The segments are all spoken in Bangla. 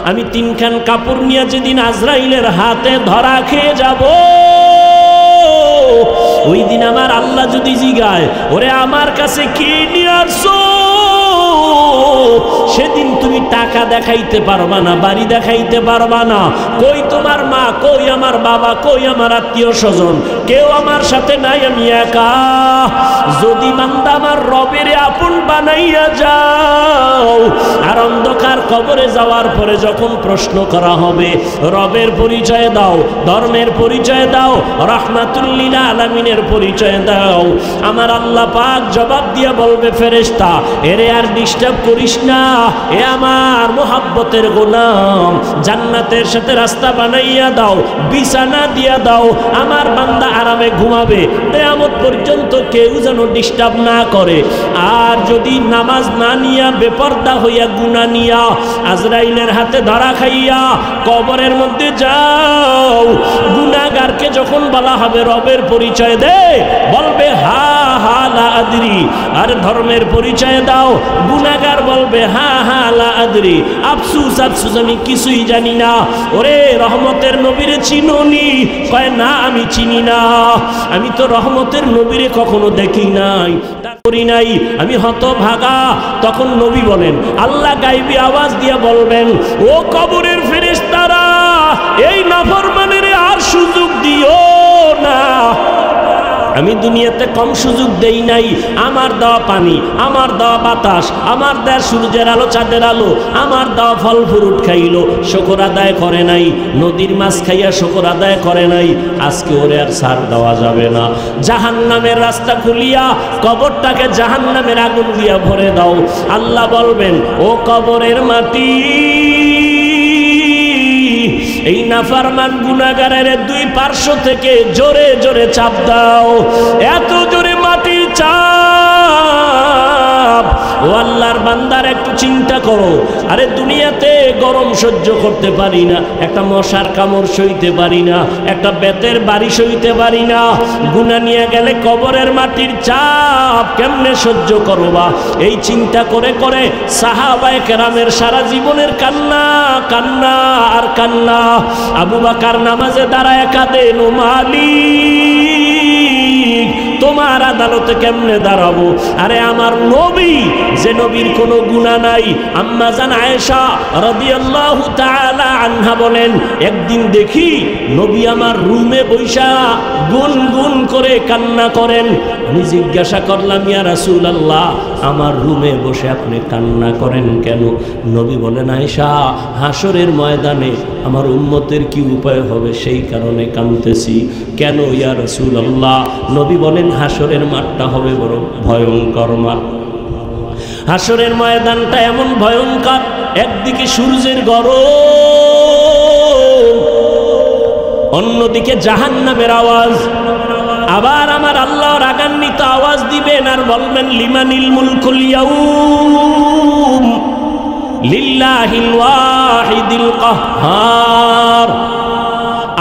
আমি তিনখান কাপড় নিয়ে যেদিন আজরাইলের হাতে ধরা খেয়ে যাব, ওই দিন আমার আল্লাহ যদি জিগায় ওরে আমার কাছে কি নিয়ে আসছো, সেদিন তুমি টাকা দেখাইতে পারবা না, বাড়ি দেখাইতে পারবা না। কই তোমার মা, কই আমার বাবা, কই আমার আত্মীয় স্বজন, কেউ আমার সাথে নাই, আমি একা। যদি বান্দা আমার রবের আপন বানাইয়া যাও, আর অন্ধকার কবরে যাওয়ার পরে যখন প্রশ্ন করা হবে রবের পরিচয় দাও, ধর্মের পরিচয় দাও, রাহমাতুল লিল আলামিনের পরিচয় দাও, আমার আল্লাহ পাক জবাব দিয়ে বলবে ফেরেশতা এরে আর ডিস্টার্ব করিস না, এ আমার মোহাব্বতের গোলাম, জান্নাতের সাথে রাস্তা বানাইয়া দাও, বিছানা দিয়া দাও, আমার বান্দা আরামে ঘুমাবে, কিয়ামত পর্যন্ত কেউ যেন ডিস্টার্ব না করে। আর যদি নামাজ না নিয়া বেপরদা হইয়া গুনাহ নিয়া আজরাইলের হাতে ধরা খাইয়া কবরের মধ্যে যাও, গুনাহগারকে যখন বলা হবে রবের পরিচয় দে, বলবে হা হা লা আদরি। আর ধর্মের পরিচয় দাও, গুনাহগার বলবে হা হা লা আদরি, আফসুস আফসুস আমি কিছুই জানি না। ওরে রহমতের নবীরে চিনোনি? কয় না আমি চিনি না, আমি তো রহমতের নবীরে কখনো দেখি নাই, করি নাই, আমি হতভাগা। তখন নবী বলেন, আল্লাহ গায়বী আওয়াজ দিয়ে বলবেন ও কবরের ফেরেশতারা এই নাফরমানের আর সুযোগ দিও না, আমি দুনিয়াতে কম সুযোগ দেই নাই। আমার দেওয়া পানি, আমার দেওয়া বাতাস, আমার দেওয়া সূর্যের আলো চাঁদের আলো, আমার দেওয়া ফল ফ্রুট খাইলো, শুকর আদায় করে নাই, নদীর মাছ খাইয়া শুকর আদায় করে নাই, আজকে ওরে আর ছাড় দেওয়া যাবে না। জাহান্নামের রাস্তা খুলিয়া কবরটাকে জাহান্নামের আগুন দিয়া ভরে দাও। আল্লাহ বলবেন ও কবরের মাটি, এই নাফরমান গুনাহগারের দুই পার্শ্ব থেকে জোরে জোরে চাপ দাও, এত জোরে মাটির চাপ। ও আল্লাহর বান্দার একটু চিন্তা করো, আরে দুনিয়াতে গরম সহ্য করতে পারি না, একটা মশার কামড় সইতে পারি না, একটা বেতের বাড়ি সইতে পারি না, গুনাহ নিয়ে গেলে কবরের মাটির চাপ কেমনে সহ্য করবা? এই চিন্তা করে করে সাহাবায়ে কেরামের সারা জীবনের কান্না কান্না আর কান্না। আবু বকর নামাজে দাঁড়ায় কাঁদেন, ও মালিক তোমার আদালতে কেমনে দাঁড়াবো? আরে আমার নবী, যে নবীর কোনো গুনাহ নাই, আম্মা জান আয়েশা রাদিয়াল্লাহু তাআলা আনহা বলেন, একদিন দেখি নবী আমার রুমে বৈশা গুনগুন করে কান্না করেন। আমি জিজ্ঞাসা করলাম, ইয়া রাসূলুল্লাহ আমার রুমে বসে আপনি কান্না করেন কেন? নবী বলেন, আয়েশা হাসরের ময়দানে আমার উম্মতের কি উপায় হবে সেই কারণে কাঁদতেছি। কেন ইয়া রাসূলুল্লাহ? নবী বলেন, হাসরের মাঠটা হবে বড় ভয়ঙ্কর মাঠ। হাসরের ময়দানটা এমন ভয়ঙ্কর, একদিকে সূর্যের গরম, অন্যদিকে জাহান্নামের আওয়াজ, আবার আমার আল্লাহ রাগান্বিত আওয়াজ দিবেন আর বলবেন, লিমানিল মুলকুল ইয়াউম লিল্লাহিল ওয়াহিদিল কাহ্হার।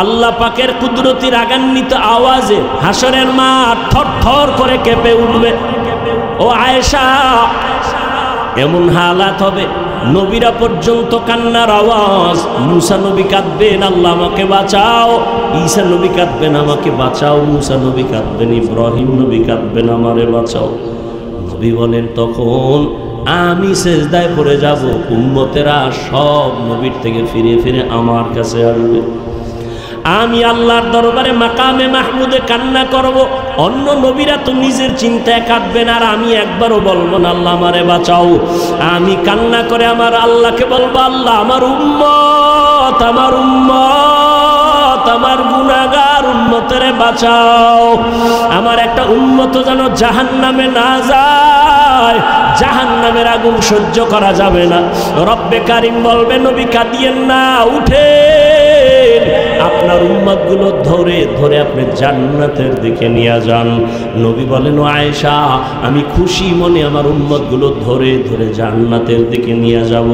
আল্লাহ পাকের কুদরতি রাগান্বিত আওয়াজে হাসরের মাঠ থরথর করে কেঁপে উঠবে। ও আয়েশা, এমন হালাত হবে নবীরা পর্যন্ত কান্নার আওয়াজ। মুসা নবী কাঁদবেন, আল্লাহ আমাকে বাঁচাও, ঈসা নবী কাঁদবেন, আমাকে বাঁচাও, মুসা নবী কাঁদবেন, ইব্রাহিম নবী কাঁদবেন, আমারে বাঁচাও। নবী বলেন, তখন আমি সেজদায় পড়ে যাব, উম্মতেরা সব নবীর থেকে ফিরে ফিরে আমার কাছে আসবে। আমি আল্লাহর দরবারে মাকামে মাহমুদে কান্না করব। অন্য নবীরা তো নিজের চিন্তায় কাঁদবেন, আর আমি একবারও বলবো না আল্লাহ আমারে বাঁচাও। আমি কান্না করে আমার আল্লাহকে বলবো, আল্লাহ আমার উম্মত, আমার উম্মত, আমার গুনাহগার উম্মতেরে বাঁচাও। আমার একটা উম্মত যেন জাহান্নামে না যায়, জাহান্নামের আগুন সহ্য করা যাবে না। রব্বে কারিম বলবে, নবী কাঁদিয়েন না, উঠেন, আপনার উম্মতগুলো ধরে ধরে আপনি জান্নাতের দিকে নিয়ে যান। নবী বলেন, ও আয়েশা আমি খুশি মনে আমার উম্মতগুলো ধরে ধরে জান্নাতের দিকে নিয়ে যাব।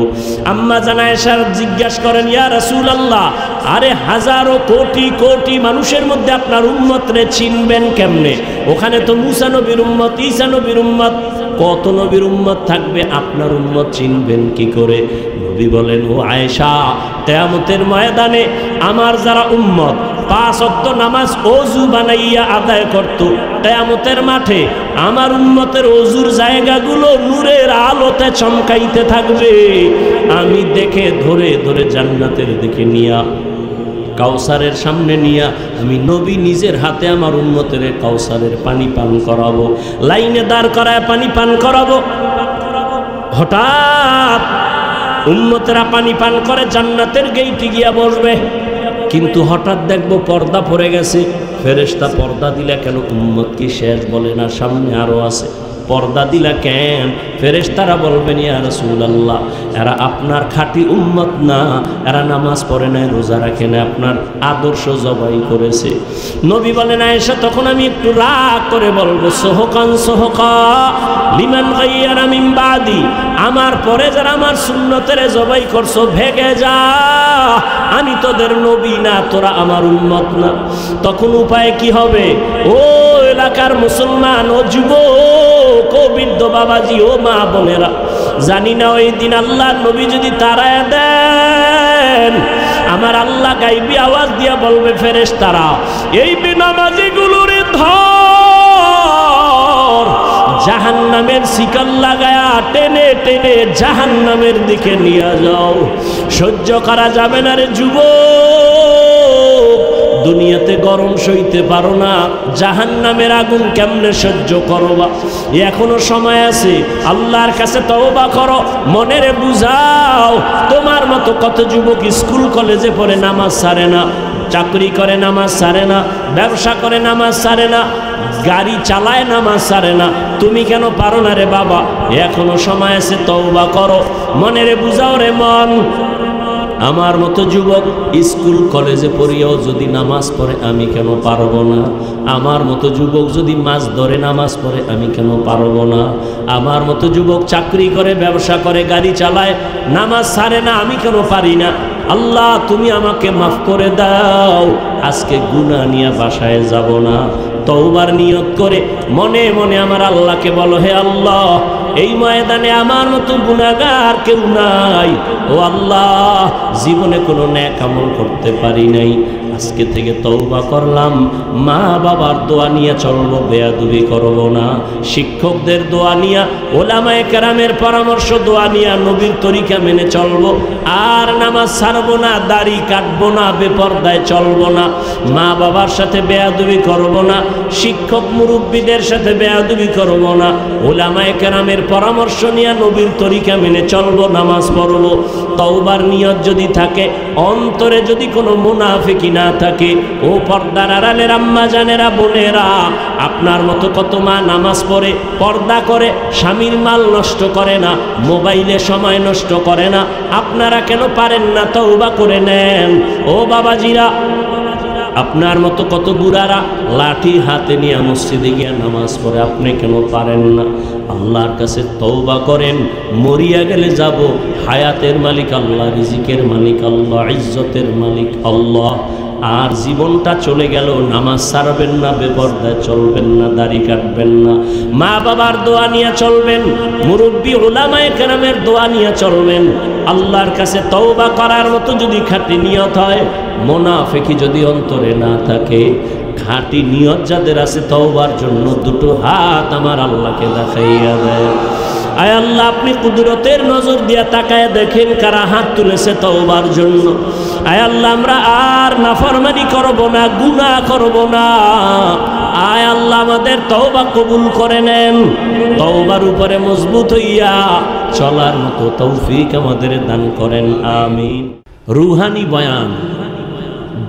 আম্মা জান আয়েশা জিজ্ঞাসা করেন, ইয়া রাসূলুল্লাহ আরে হাজারো কোটি কোটি মানুষের মধ্যে আপনার উম্মতরে চিনবেন কেমনে? ওখানে তো মুসা নবীর উম্মত, ঈসা নবীর উম্মত, কত নবীর উম্মত থাকবে, আপনার উম্মত চিনবেন কি করে? নবী বলেন, ও আয়েশা, কিয়ামতের ময়দানে আমার যারা উম্মত 5 ওয়াক্ত নামাজ ওযু বানাইয়া আদায় করত, কিয়ামতের মাঠে আমার উম্মতের ওযুর জায়গাগুলো নূরের আলোতে চমকাইতে থাকবে। আমি দেখে ধরে ধরে জান্নাতের দিকে নিয়া, কাউসারের সামনে নিয়া আমি নবী নিজের হাতে আমার উম্মতের কাউসারের পানি পান করাবো, লাইনে দাঁড় করায় পানি পান করাবো। হঠাৎ উম্মতেরা পানি পান করে জান্নাতের গেইটে গিয়া বসবে, কিন্তু হঠাৎ দেখবো পর্দা পড়ে গেছে। ফেরেশতা পর্দা দিলা কেন? উম্মত কি শেষ? বলে না, সামনে আরো আছে। পর্দা দিলা কেন? ফেরেশতারা বলবেন, ইয়া রাসূলুল্লাহ, এরা আপনার খাঁটি উম্মত না, এরা নামাজ পড়ে নাই, রোজা রাখে না, আপনার আদর্শ জবাই করেছে। নবী বলেন, আয়েশা, তখন আমি একটু রাগ করে বলবো, সোহকান সোহকা লিমান গায়্যারা মিন বাদি, আমার পরে যারা আমার সুন্নতের জবাই করছো, ভেগে যা, আমি তোদের নবী না, তোরা আমার উম্মত না। তখন উপায় কি হবে? ও এলাকার মুসলমান, ও যুবক, ও বৃদ্ধ বাবাজি, ও মা বোনেরা, জানি না ওই দিন আল্লাহ নবী যদি তারায় দেন, আমার আল্লাহ গাইবি আওয়াজ দিয়া বলবে, ফেরেশতারা এই বেনামাজিগুলোর ধর, জাহান্নামের শিকল লাগায়া টেনে টেনে জাহান্নামের দিকে নিয়ে যাও। সহ্য করা যাবে না রে যুবক, দুনিয়াতে গরম সইতে পারো না, জাহান্নামের আগুন কেমনে সহ্য করবা? এখনো সময় আছে, আল্লাহর কাছে তওবা করো, মনেরে বুঝাও। তোমার মতো কত যুবক স্কুল কলেজে পড়ে নামাজ ছাড়ে না, চাকরি করে নামাজ ছাড়ে না, ব্যবসা করে নামাজ ছাড়ে না, গাড়ি চালায় নামাজ ছাড়ে না। তুমি কেন পারো না রে বাবা? এখনো সময় আছে, তওবা করো, মনেরে বুঝাও রে মন। আমার মতো যুবক স্কুল কলেজে পড়িয়াও যদি নামাজ পড়ে, আমি কেন পারবো না? আমার মতো যুবক যদি মাছ ধরে নামাজ পড়ে, আমি কেন পারবো না? আমার মতো যুবক চাকরি করে, ব্যবসা করে, গাড়ি চালায়, নামাজ ছাড়ে না, আমি কেন পারি না? আল্লাহ তুমি আমাকে মাফ করে দাও, আজকে গুনাহ নিয়ে বাসায় যাব না। তওবার নিয়ত করে মনে মনে আমার আল্লাহকে বলো, হে আল্লাহ, এই ময়দানে আমার মতো গুনাহগার কেউ নাই। ও আল্লাহ, জীবনে কোনো নেক আমল করতে পারি নাই, আজকে থেকে তওবা করলাম। মা বাবার দোয়া নিয়ে চলবো, বেয়াদবি করব না। শিক্ষকদের দোয়া নিয়া, ওলামায়ে কেরামের পরামর্শ দোয়া নিয়া নবীর তরিকা মেনে চলবো। আর নামাজ ছাড়বো না, দাড়ি কাটবো না, বেপরদায় চলবো না, মা বাবার সাথে বেয়াদবি করব না, শিক্ষক মুরব্বীদের সাথে বেয়াদবি করব না, ওলামায়ে কেরামের পরামর্শ নিয়ে নবীর তরিকা মেনে চলবো, নামাজ পড়বো। তওবার নিয়ত যদি থাকে, অন্তরে যদি কোনো মুনাফিকি না থাকে, ও পর্দার আড়ালের আম্মা জানেরা, বোনেরা, আপনার মতো কত মা নামাজ পড়ে, পর্দা করে, স্বামীর মাল নষ্ট করে না, মোবাইলে সময় নষ্ট করে না, আপনারা কেন পারেন না? তওবা করে নেন। ও বাবাজিরা, আপনার মতো কত বুড়ারা লাঠি হাতে নিয়ে মসজিদে গিয়ে নামাজ পড়ে, আপনি কেন পারেন না? আল্লাহর কাছে তওবা করেন, মরিয়া গেলে যাব, হায়াতের মালিক আল্লাহ, রিজিকের মালিক আল্লাহ, ইজ্জতের মালিক আল্লাহ। আর জীবনটা চলে গেল, নামাজ ছাড়বেন না, বেপরদায় চলবেন না, দাড়ি কাটবেন না, মা বাবার দোয়া নিয়ে চলবেন, মুরব্বী উলামায়ে কেরামের দোয়া নিয়ে চলবেন। আল্লাহর কাছে তওবা করার মতো যদি খাঁটি নিয়ত হয়, মুনাফিকি যদি অন্তরে না থাকে, খাঁটি নিয়ত যাদের আছে তওবার জন্য, দুটো হাত আমার আল্লাহকে দেখাইয়া দেয়। আয় আল্লাহ, আপনি কুদরতের নজর দিয়া তাকায় দেখেন কারা হাত তুলেছে তওবার জন্য। আয় আল্লাহ, আমরা আর নাফরমানি করব না, গুনাহ করব না। আয় আল্লাহ, আমাদের তওবা কবুল করে নেন, তওবার উপরে মজবুত হইয়া চলার মতো তৌফিক আমাদের দান করেন, আমিন। রুহানি বয়ান,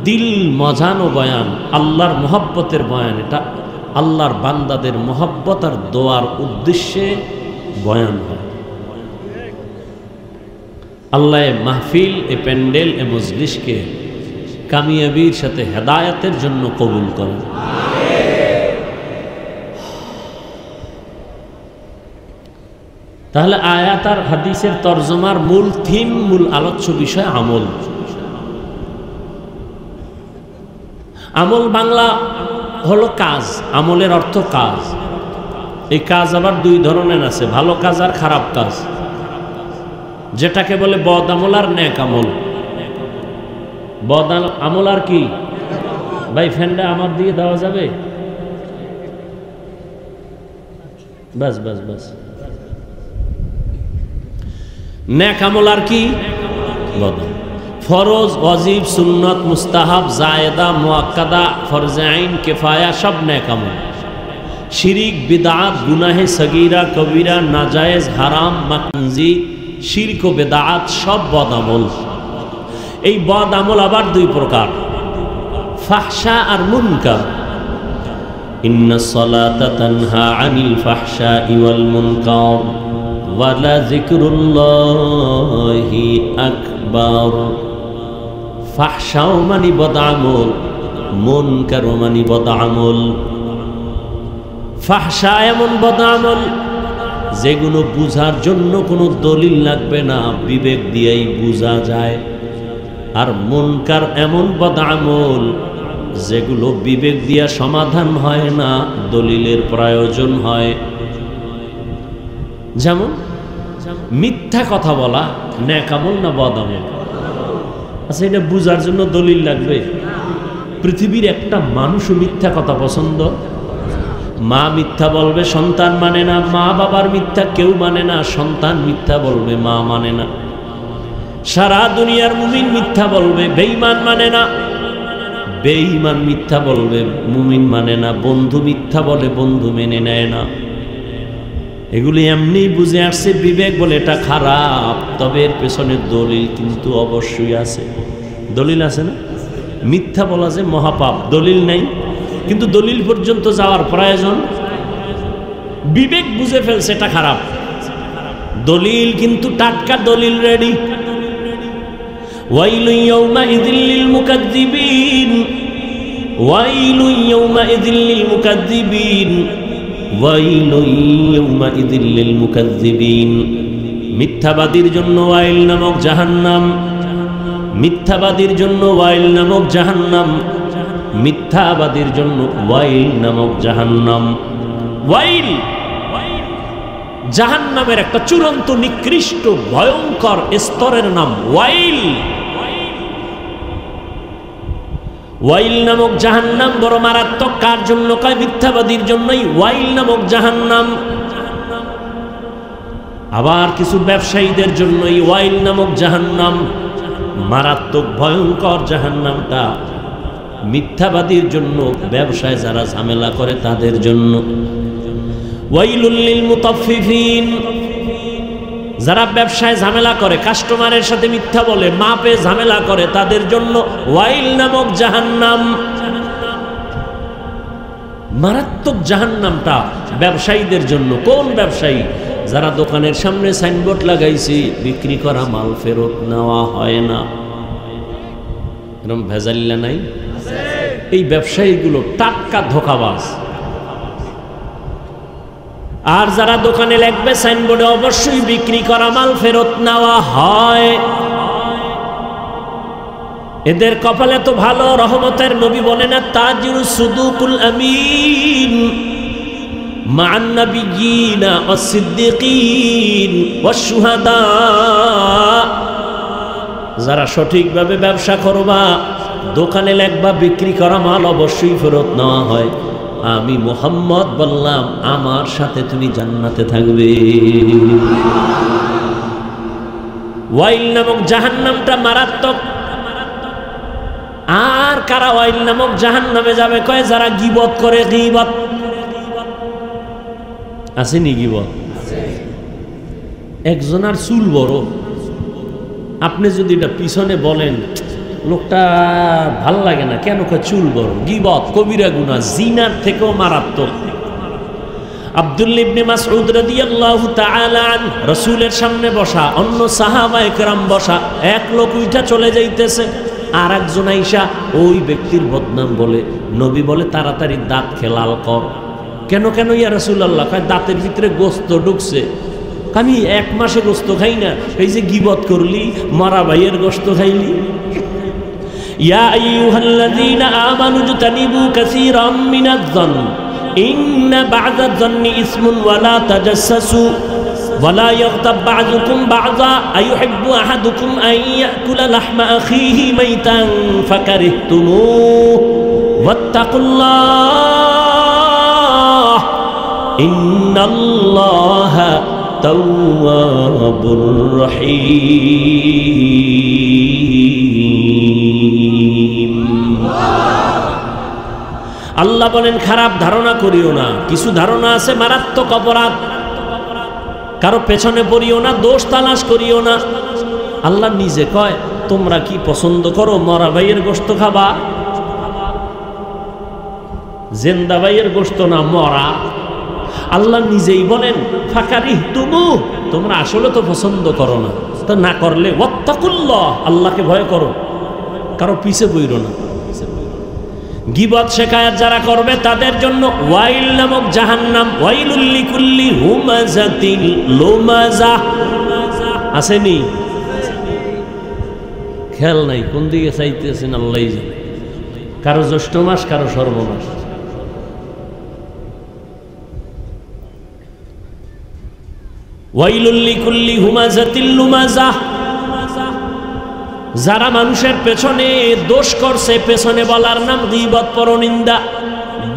দিল মজানো বয়ান, আল্লাহর মহব্বতের বয়ান, এটা আল্লাহর বান্দাদের মহব্বত আর দোয়ার উদ্দেশ্যে বয়ান হয়। আল্লাহ মাহফিল, এ প্যান্ডেল, এ মজলিসকে কামিয়াবির সাথে হেদায়েতের জন্য কবুল করেন। তাহলে আয়াত আর হাদিসের তরজমার মূল থিম, মূল আলোচ্য বিষয় আমল। আমল বাংলা হলো কাজ, আমলের অর্থ কাজ। এই কাজ আবার দুই ধরনের আছে, ভালো কাজ আর খারাপ কাজ, যেটাকে বলে বদ আমল আর নেক আমল। বদ আমল আর কি ভাই? ফ্যানটা আমার দিয়ে দেওয়া যাবে? বাস বাস বাস। নেক আমল আর কি? বদ আমল। ফরজ, ওয়াজিব, সুন্নত, মুস্তাহাব, জায়েদা, মুআক্কাদা, ফরজে আইন, কিফায়া সব নেক আমল। শিরিক, বিদআত, গুনাহে সগীরা, কবিরা, নাজায়েজ, হারাম, মাকরুহ, শিরক ও বিদআত সব বদ আমল। এই বদ আমল আবার দুই প্রকার, ফাহশা আর মুনকার। ইন্নাস সালাতা তানহা আনিল ফাহশাই ওয়াল মুনকার ওয়া লা যিকরুল্লাহি আকবার। ফাহশাও মানে বদ আমল, মুনকারও মানে বদ আমল। ফাহশা এমন বদ আমল যেগুলো বুঝার জন্য কোনো দলিল লাগবে না, বিবেক দিয়েই বুঝা যায়। আর মুনকার এমন বদ আমল যেগুলো বিবেক দিয়া সমাধান হয় না, দলিলের প্রয়োজন হয়। যেমন মিথ্যা কথা বলা নেক আমল না বদ আমল? আচ্ছা, এটা বুঝার জন্য দলিল লাগবে? পৃথিবীর একটা মানুষও মিথ্যা কথা পছন্দ? মা মিথ্যা বলবে, সন্তান মানে না। মা বাবার মিথ্যা কেউ মানে না, সন্তান মিথ্যা বলবে, মা মানে না। সারা দুনিয়ার মুমিন মিথ্যা বলবে, বেঈমান মানে না। বেঈমান মিথ্যা বলবে, মুমিন মানে না। বন্ধু মিথ্যা বলে, বন্ধু মেনে নেয় না। এগুলি এমনি বুঝে আসছে, বিবেক বলে এটা খারাপ, তবে এর পেছনে দলিল কিন্তু অবশ্যই আছে। দলিল আছে না? মিথ্যা বলা যে মহাপাপ, দলিল নাই, কিন্তু দলিল পর্যন্ত যাওয়ার প্রয়োজন। বিবেক বুঝে ফেলছে এটা খারাপ, দলিল কিন্তু টাটকা দলিল রেডি। ওয়াইলু ইয়াউমাইযিল লিল মুকাজ্জিবিন, ওয়াইলু ইয়াউমাইযিল লিল মুকাজ্জিবিন, ওয়াইলু ইয়াউমাইযিল লিল মুকাজ্জিবিন। মিথ্যাবাদীর জন্য ওয়াইল নামক জাহান্নাম, মিথ্যাবাদীর জন্য ওয়াইল নামক জাহান্নাম, মিথ্যাবাদীর জন্য ওয়াইল নামক জাহান্নাম। ওয়াইল জাহান্নামের একটা চূড়ান্ত নিকৃষ্ট ভয়ঙ্কর স্তরের নাম ওয়াইল। ওয়াইল নামক জাহান্নাম বড় মারাত্মক। কার জন্য? কয় মিথ্যাবাদীর জন্যই ওয়াইল নামক জাহান্নাম। আবার কিছু ব্যবসায়ীদের জন্য এই ওয়াইল নামক জাহান্নাম মারাত্মক ভয়ঙ্কর। জাহান্নামটা মিথ্যাবাদীর জন্য, ব্যবসায় যারা ঝামেলা করে তাদের জন্য। ওয়াইলুল লিল মুতাফফিফিন, যারা ব্যবসায় ঝামেলা করে, কাস্টমারের সাথে মিথ্যা বলে, মাপে ঝামেলা করে, তাদের জন্য ওয়াইল নামক জাহান্নাম। মারাত্মক জাহান্নামটা ব্যবসায়ীদের জন্য। কোন ব্যবসায়ী? যারা দোকানের সামনে সাইনবোর্ড লাগাইছে, বিক্রি করা মাল ফেরত নেওয়া হয় না। এরকম ভেজাল্লা নাই? এই ব্যবসায়ীগুলো টাটকা ধোঁকাবাজ। আর যারা দোকানে লিখবে সাইনবোর্ডে অবশ্যই বিক্রি করা মাল ফেরত নেওয়া হয়, এদের কপালে তো ভালো। রহমতের নবী বলেন, তাজিরু সুদুকুল আমিন মা'আন নাবিয়্যিনা ওয়াস সিদ্দিকিন ওয়াস শুহাদা। যারা সঠিকভাবে ব্যবসা করবা, দোকানে লেখবা বিক্রি করা মাল অবশ্যই ফেরত নেওয়া হয়, আমি মুহাম্মদ বললাম আমার সাথে তুমি জান্নাতে থাকবে। ওয়াইল নামক জাহান্নামটা মারাত্মক। আর কারা ওয়াইল নামক জাহান্নামে যাবে? কয় যারা গীবত করে। গীবত আসেনি? গীবত একজনের চুল বড়, আপনি যদি এটা পিছনে বলেন, লোকটা ভাল লাগে না, কেন? চুল বড়। গীবত কবিরা গুনাহ, জিনার থেকেও মারাত্মক। আব্দুল্লাহ ইবনে মাসউদ রাদিয়াল্লাহু তাআলা আনহু রাসূলের সামনে বসা, অন্য সাহাবায়ে কেরাম বসা। এক লোক উঠা চলে যাইতেছে, আর একজন আইসা ওই ব্যক্তির বদনাম বলে। নবী বলে, তাড়াতাড়ি দাঁত খেলাল কর। কেন কেন ইয়া রাসূলুল্লাহ? কয় দাঁতের ভিতরে গোশত ঢুকছে। আমি 1 মাসে গোশত খাই না, এই যে গীবত করলি, মরা ভাইয়ের গোশত খাইলি। ইয়া আইয়ুহাল্লাযীনা আমানু ইজতানিবু কাসীরাম মিনাজ-যন্ন ইন্না বা'দা যান্নি ইসমুন ওয়া লা তাজাসসু ওয়া লা ইয়াগতাব বা'দুকুম বা'দা আইয়ুহিব্বু আহাদুকুম আন ইয়াকুলা লাহমা আখিহি মাইতান ফাকারিহতুমুহু ওয়াত্তাকুল্লাহ ইন্নাল্লাহা তাওয়াবুর রহিম। আল্লাহ বলেন খারাপ ধারণা করিও না, কিছু ধারণা আছে মারাত্মক অপরাধ, কারো পেছনে পড়িও না, দোষ তালাশ করিও না। আল্লাহ নিজে কয় তোমরা কি পছন্দ করো মরা ভাইয়ের গোশত খাবা? জিন্দা ভাইয়ের গোশত না মরা? আল্লাহ নিজেই বলেন ফাকারিহতুমু, তোমরা আসলে তো পছন্দ করো না, তা না করলে ওয়াত্তাকুল্লাহ, আল্লাহকে ভয় করো, কারো পিছে বইরো না। গীবত শেখায়াত যারা করবে তাদের জন্য ওয়াইল নামক জাহান্নাম, ওয়াইলুল লিকুল্লি হুমাযাতিল লুমাযাহ। আসেনি? খেয়াল নাই কোন দিকে চাইতেছেন আল্লাহই জানে। কারো জ্যৈষ্ঠ মাস, কারো সর্বনাশ। ওয়াইলুল লিকুল্লি হুমাযাতিল লুমাযাহ, যারা মানুষের পেছনে দোষ করছে, পেছনে বলার নাম গীবত, পরনিন্দা।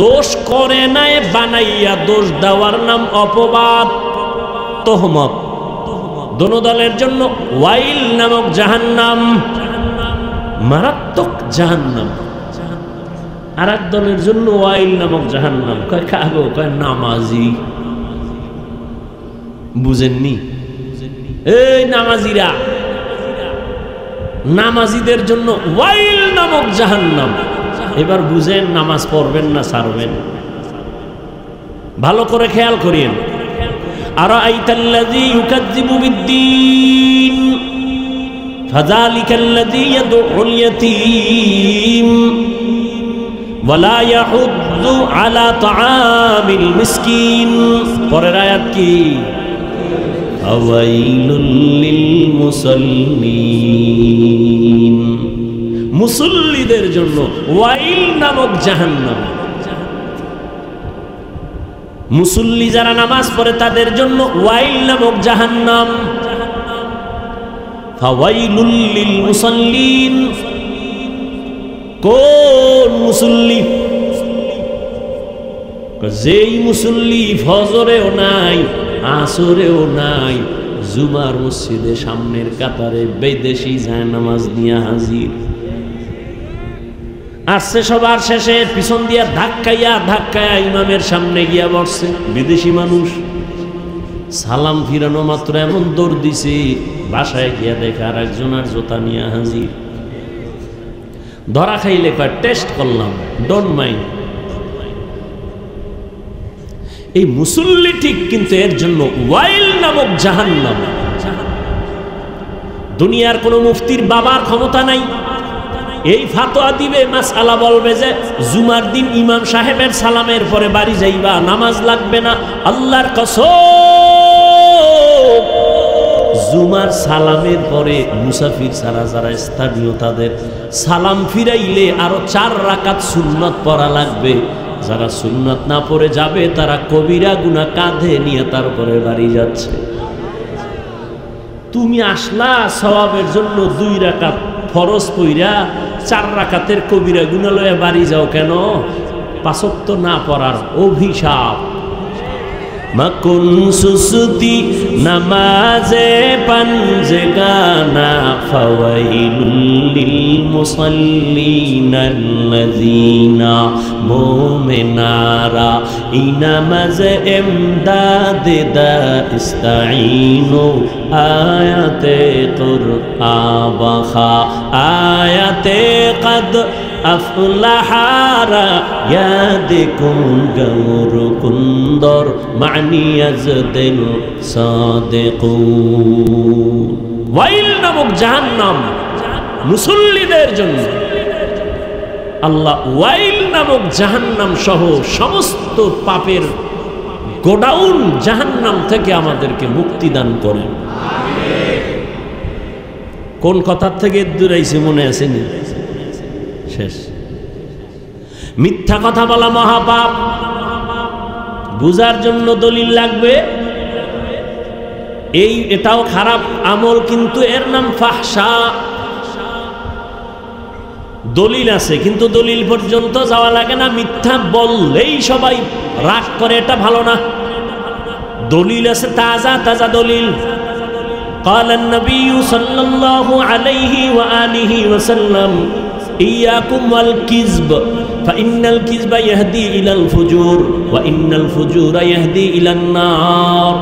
দোষ করে নাই বানাইয়া দোষ দেওয়ার নাম অপবাদ, তোহমত। দোনো দলের জন্য ওয়াইল নামক জাহান্নাম, মারাত্মক জাহান্নাম। আর এক দলের জন্য ওয়াইল নামক জাহান্নাম, কয় খাবো, কয় নামাজি। বুঝেননি? এই নামাজিরা, নামাজিদের জন্য ওয়াইল নামক জাহান্নাম। এবার বুঝেন নামাজ পড়বেন না ছাড়বেন? ভালো করে খেয়াল করিয়েন। আরাআইতাল্লাযী ইউকাযযিবু বিদ্দীন ফাযালিকাল্লাযী ইয়াদউল ইয়াতীম ওয়া লা ইয়াহুদ্দু আলা তাআমিল মিসকিন। পরের আয়াত কি? আওয়াইলুল লিল মুসাল্লিন, মুসল্লিদের জন্য ওয়াইল নামক জাহান্নাম। মুসল্লি যারা নামাজ পড়ে তাদের জন্য ওয়াইল নামক জাহান্নাম। ফাওয়াইলুল লিল মুসাল্লিন, কোন মুসল্লি? যেই মুসল্লি ফজরেও নাই, আসরেও নাই, জুমার মসজিদে সামনের কাতারে বিদেশি যায় নামাজ নিয়ে হাজির। আসছে সবার শেষে পিছন দিয়া ধাক্কাইয়া ধাক্কাইয়া ইমামের সামনে গিয়া বসছে বিদেশি মানুষ। সালাম ফিরানো মাত্র এমন দৌড় দিছে, বাসায় গিয়া দেখে আর একজনের জোতা নিয়ে হাজির। ধরা খাইলে কয় টেস্ট করলাম, ডোন্ট মাইন্ড। এই মুসল্লি ঠিক, কিন্তু এর জন্য ওয়াইল নামক জাহান্নাম। দুনিয়ার কোন মুফতির বাবার ক্ষমতা নাই, এই ফাতোয়া দিবে, মাসআলা বলবে যে জুমার দিন ইমাম সাহেবের সালামের পরে বাড়ি যাইবা, নামাজ লাগবে না। আল্লাহর কসম, জুমার সালামের পরে মুসাফির ছাড়া যারা স্থানীয় তাদের সালাম ফিরাইলে আরো 4 রাকাত সুন্নাত পড়া লাগবে। যারা সুন্নাত না পড়ে যাবে তারা কবিরা গুনাহ কাঁধে নিয়ে তারপরে বাড়ি যাচ্ছে। তুমি আসলা সওয়াবের জন্য 2 রাকাত ফরজ পইরা 4 রাকাতের কবিরা গুনাহ লয়ে বাড়ি যাও কেন? 5 ওয়াক্ত না পড়ার অভিশাপ। মাকুন সুসুতি নামাজে পাঞ্জগানা ফাওয়াইলুল লিল মুসাল্লিনাল্লাযীনা মুমিনারা ইনামাজ ইমদাদে দা ইস্তাঈনু আয়াতে কুরআবা আয়াতে কদ আফলাহারা ইয়াদিকুম গৌর কুন্দর মানিয়াজদিল সাদিকুন। ওয়াইল নামক জাহান্নাম মুসল্লিদের জন্য। আল্লাহ ওয়াইল নামক জাহান্নাম সহ সমস্ত পাপের গোডাউন জাহান্নাম থেকে আমাদেরকে মুক্তি দান করেন। কোন কথার থেকে দূরাইছে মনে আসেনি? শেষ। মিথ্যা কথা বলা মহাপাপ, বুঝার জন্য দলিল লাগবে। এটাও খারাপ আমল, কিন্তু এর নাম ফাহশা। দলিল আছে কিন্তু দলিল পর্যন্ত যাওয়া লাগে না, মিথ্যা বললেই সবাই রাগ করে, এটা ভালো না। দলিল আছে, তাজা তাজা দলিল। قال النبي صلى الله عليه وآله وسلم إياكم والكذب فإن الكذب يهدي إلى الفجور وإن الفجور يهدي إلى النار।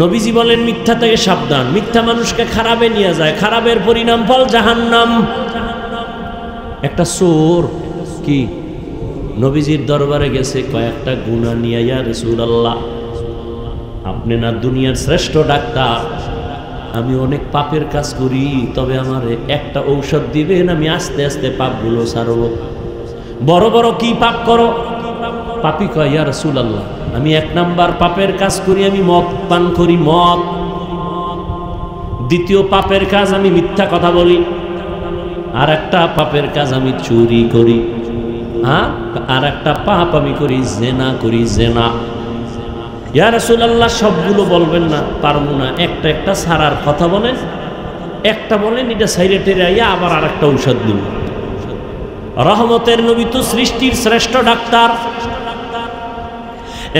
নবীজি বলেন মিথ্যা থেকে সাবধান, মিথ্যা মানুষকে খারাপে নিয়ে যায়, খারাপের পরিণাম ফল জাহান্নাম। একটা চোর কি নবীজির দরবারে গেছে, কয়েকটা গুনাহ নিয়ে, ইয়া রাসূলুল্লাহ আপনি না দুনিয়ার শ্রেষ্ঠ ডাক্তার, আমি অনেক পাপের কাজ করি, তবে আমার একটা ঔষধ দিবেন, আমি আস্তে আস্তে পাপগুলো ছাড়ব। বড় বড় কি পাপ করো? পাপী কয়, ইয়া রাসূলুল্লাহ আমি 1 নাম্বার পাপের কাজ করি, আমি মদ পান করি, মদ। দ্বিতীয় পাপের কাজ আমি মিথ্যা কথা বলি। আর একটা পাপের কাজ আমি চুরি করি। হ্যাঁ, আর একটা পাপ আমি করি, জেনা করি, জেনা। ইয়া রাসূলুল্লাহ সবগুলো বলবেন না, পারবো না, একটা একটা ছাড়ার কথা বলেন। একটা বলেন, এটা সাইরে টেরে আইয়া আবার আর একটা ঔষধ দিব। রহমতের নবী তো সৃষ্টির শ্রেষ্ঠ ডাক্তার,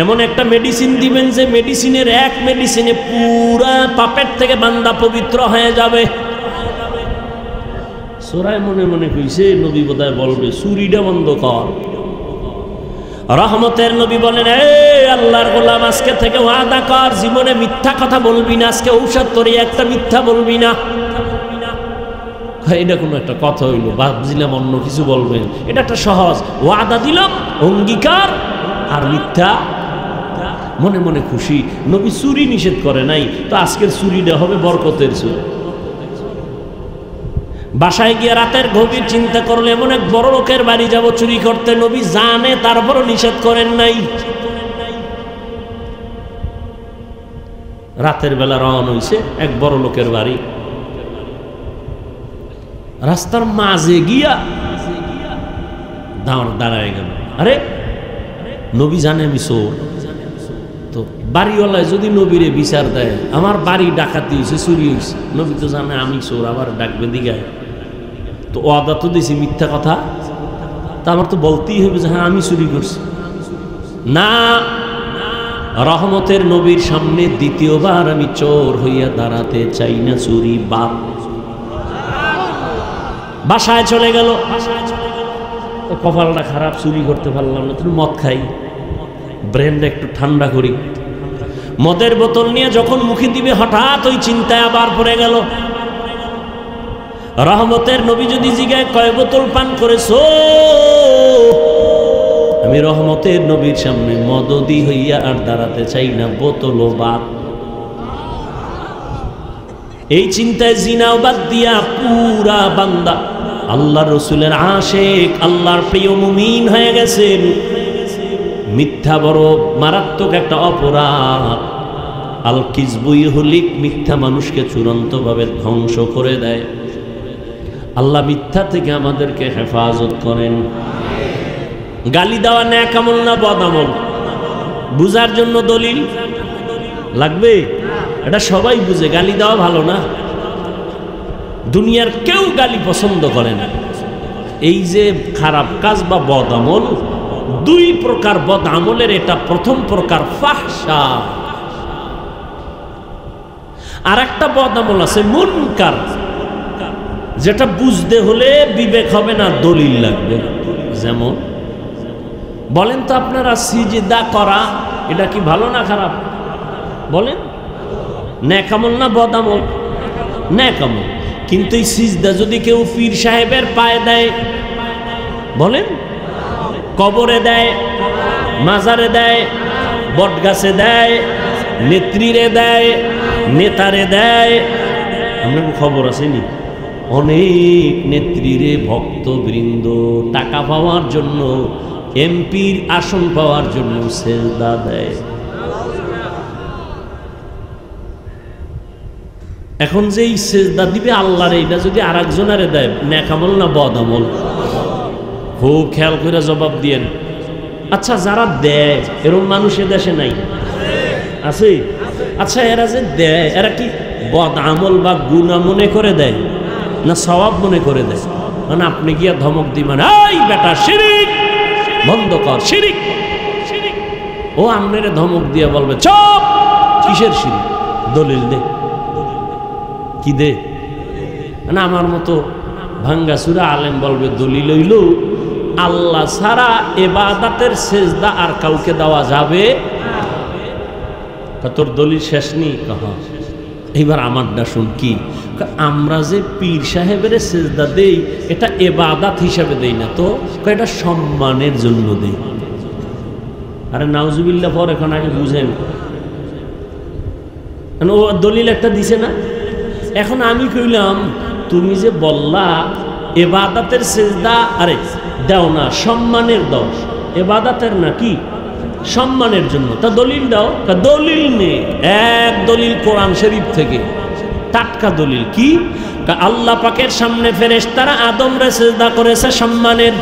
এমন একটা মেডিসিন দিবেন যে মেডিসিনের এক মেডিসিনে পুরা পাপের থেকে বান্দা পবিত্র হয়ে যাবে। সূরায় মনে মনে কইছে নবী বোধহয় বলবে চুরিটা বন্ধ কর। রহমতের নবী বলেন, এ আল্লাহর গোলাম আজকে থেকে ওয়াদা কর জীবনে মিথ্যা কথা বলবি না, আজকে ঔষধ তোরে একটা মিথ্যা বলবি না। এটা কোনো একটা কথা হইল, ভাবছিলাম অন্য কিছু বলবেন। এটা একটা সহজ ওয়াদা দিলাম, অঙ্গীকার, আর মিথ্যা। মনে মনে খুশি। নবী চুরি নিষেধ করে নাই, তো আজকের চুরিটা হবে বরকতের চুরি। বাসায় গিয়ে রাতের গভীর চিন্তা করলে এমন এক বড় লোকের বাড়ি যাব চুরি করতে, নবী জানে তারপরও নিষেধ করেন নাই। রাতের বেলা রওনা হইছে এক বড় লোকের বাড়ি, রাস্তার মাঝে গিয়া দাঁড়ায় গেল। আরে নবী জানে আমি চোর, তো বাড়িওয়ালায় যদি নবীরে বিচার দেয় আমার বাড়ি ডাকাতি হয়েছে, চুরি হয়েছে, নবী তো জানে আমি চোর, আবার ডাকবে দিঘায়, তো ওয়াদা তো দিয়েছি মিথ্যা কথা, তা আমার তো বলতেই হবে যে হ্যাঁ আমি চুরি করছি। না, রহমতের নবীর সামনে দ্বিতীয়বার আমি চোর হইয়া দাঁড়াতে চাই না, চুরি বাদ। বাসায় চলে গেল, কপালটা খারাপ, চুরি করতে পারলাম না, তুমি মদ খাই, ব্রেনটা একটু ঠান্ডা করি। মদের বোতল নিয়ে যখন মুখে দিবে হঠাৎ ওই চিন্তায় আবার পড়ে গেল। রহমতের নবী যদি জিগায় কয় বোতল পান করেছো, আমি রহমতের নবীর সামনে মদদি হইয়া আর দাঁড়াতে চাই না, বোতলও বাদ। এই চিন্তায় জিনাও বাদ দিয়া পুরা বান্দা আল্লাহর রসুলের আশেক, আল্লাহর প্রিয় মুমিন হয়ে গেছেন। মিথ্যা বড় মারাত্মক একটা অপরাধ। আল কিযবু ইহলিক, মিথ্যা মানুষকে চূড়ান্তভাবে ধ্বংস করে দেয়। আল্লাহ মিথ্যা থেকে আমাদেরকে হেফাজত করেন। গালি দেওয়া নেক আমল না বদ আমল? বুঝার জন্য দলিল লাগবে? এটা সবাই বুঝে, গালি দেওয়া ভালো না। দুনিয়ার কেউ গালি পছন্দ করে না। এই যে খারাপ কাজ বা বদ আমল, 2 প্রকার বদ আমলের এটা প্রথম প্রকার ফাহশা। আর একটা বদ আমল আছে মুনকার, যেটা বুঝতে হলে বিবেক হবে না, দলিল লাগবে। যেমন বলেন তো আপনারা সিজদা করা এটা কি ভালো না খারাপ? বলেন, নেক আমল না বদ আমল? নেক আমল। কিন্তু এই সিজদা যদি কেউ পীর সাহেবের পায়ে দেয়, বলেন, কবরে দেয়, মাজারে দেয়, বটগাছে দেয়, নেত্রীরে দেয়, নেতারে দেয়, আপনার খবর আসেনি? অনেক নেত্রীরে ভক্তবৃন্দ টাকা পাওয়ার জন্য, এমপির আসন পাওয়ার জন্য সেজদা দেয়। এখন যে এই সেজদা দিবে আল্লাহর, এইটা যদি আর একজনারে দেয়, নেক আমল না বদ আমল? খুব খেয়াল করে জবাব দিয়েন। আচ্ছা যারা দেয় এরকম মানুষ এ দেশে নাই আছে? আচ্ছা এরা যে দেয় এরা কি বদ আমল বা গুনাহ মনে করে দেয় না সওয়াব মনে করে দেয়? মানে আপনি গিয়া ধমক দিবেন, এই বেটা শিরিক বন্ধ কর, শিরিক। ও আপনারে ধমক দিয়া বলবে চুপ, কিসের শিরিক? দলিল দে। কি দে? না আমার মতো ভাঙ্গাচুরা আলেম বলবে দলিল হইল আল্লাহ ছাড়া ইবাদতের সেজদা আর কাউকে দেওয়া যাবে। তোর দলিল শেষ নি? এইবার আমারটা শুন। কি? আমরা যে পীর সাহেবের সেজদা দেই এটা ইবাদত হিসাবে দেই না তো, এটা সম্মানের জন্য দেই। আরে নাউজুবিল্লাহ পর এখন আগে বুঝেন, ও দলিল একটা দিছে না। এখন আমি কইলাম তুমি যে বললা ইবাদতের সেজদা আরে দাও না, সম্মানের দাও, ইবাদতের না কি সম্মানের জন্য, তা দলিল দাও। দলিল নেই, এক দলিল কোরআন শরীফ থেকে টাটকা দলিল। কি? আল্লাহ পাকের সামনে ফেরেশতারা আদমরে সিজদা করেছে সম্মানের।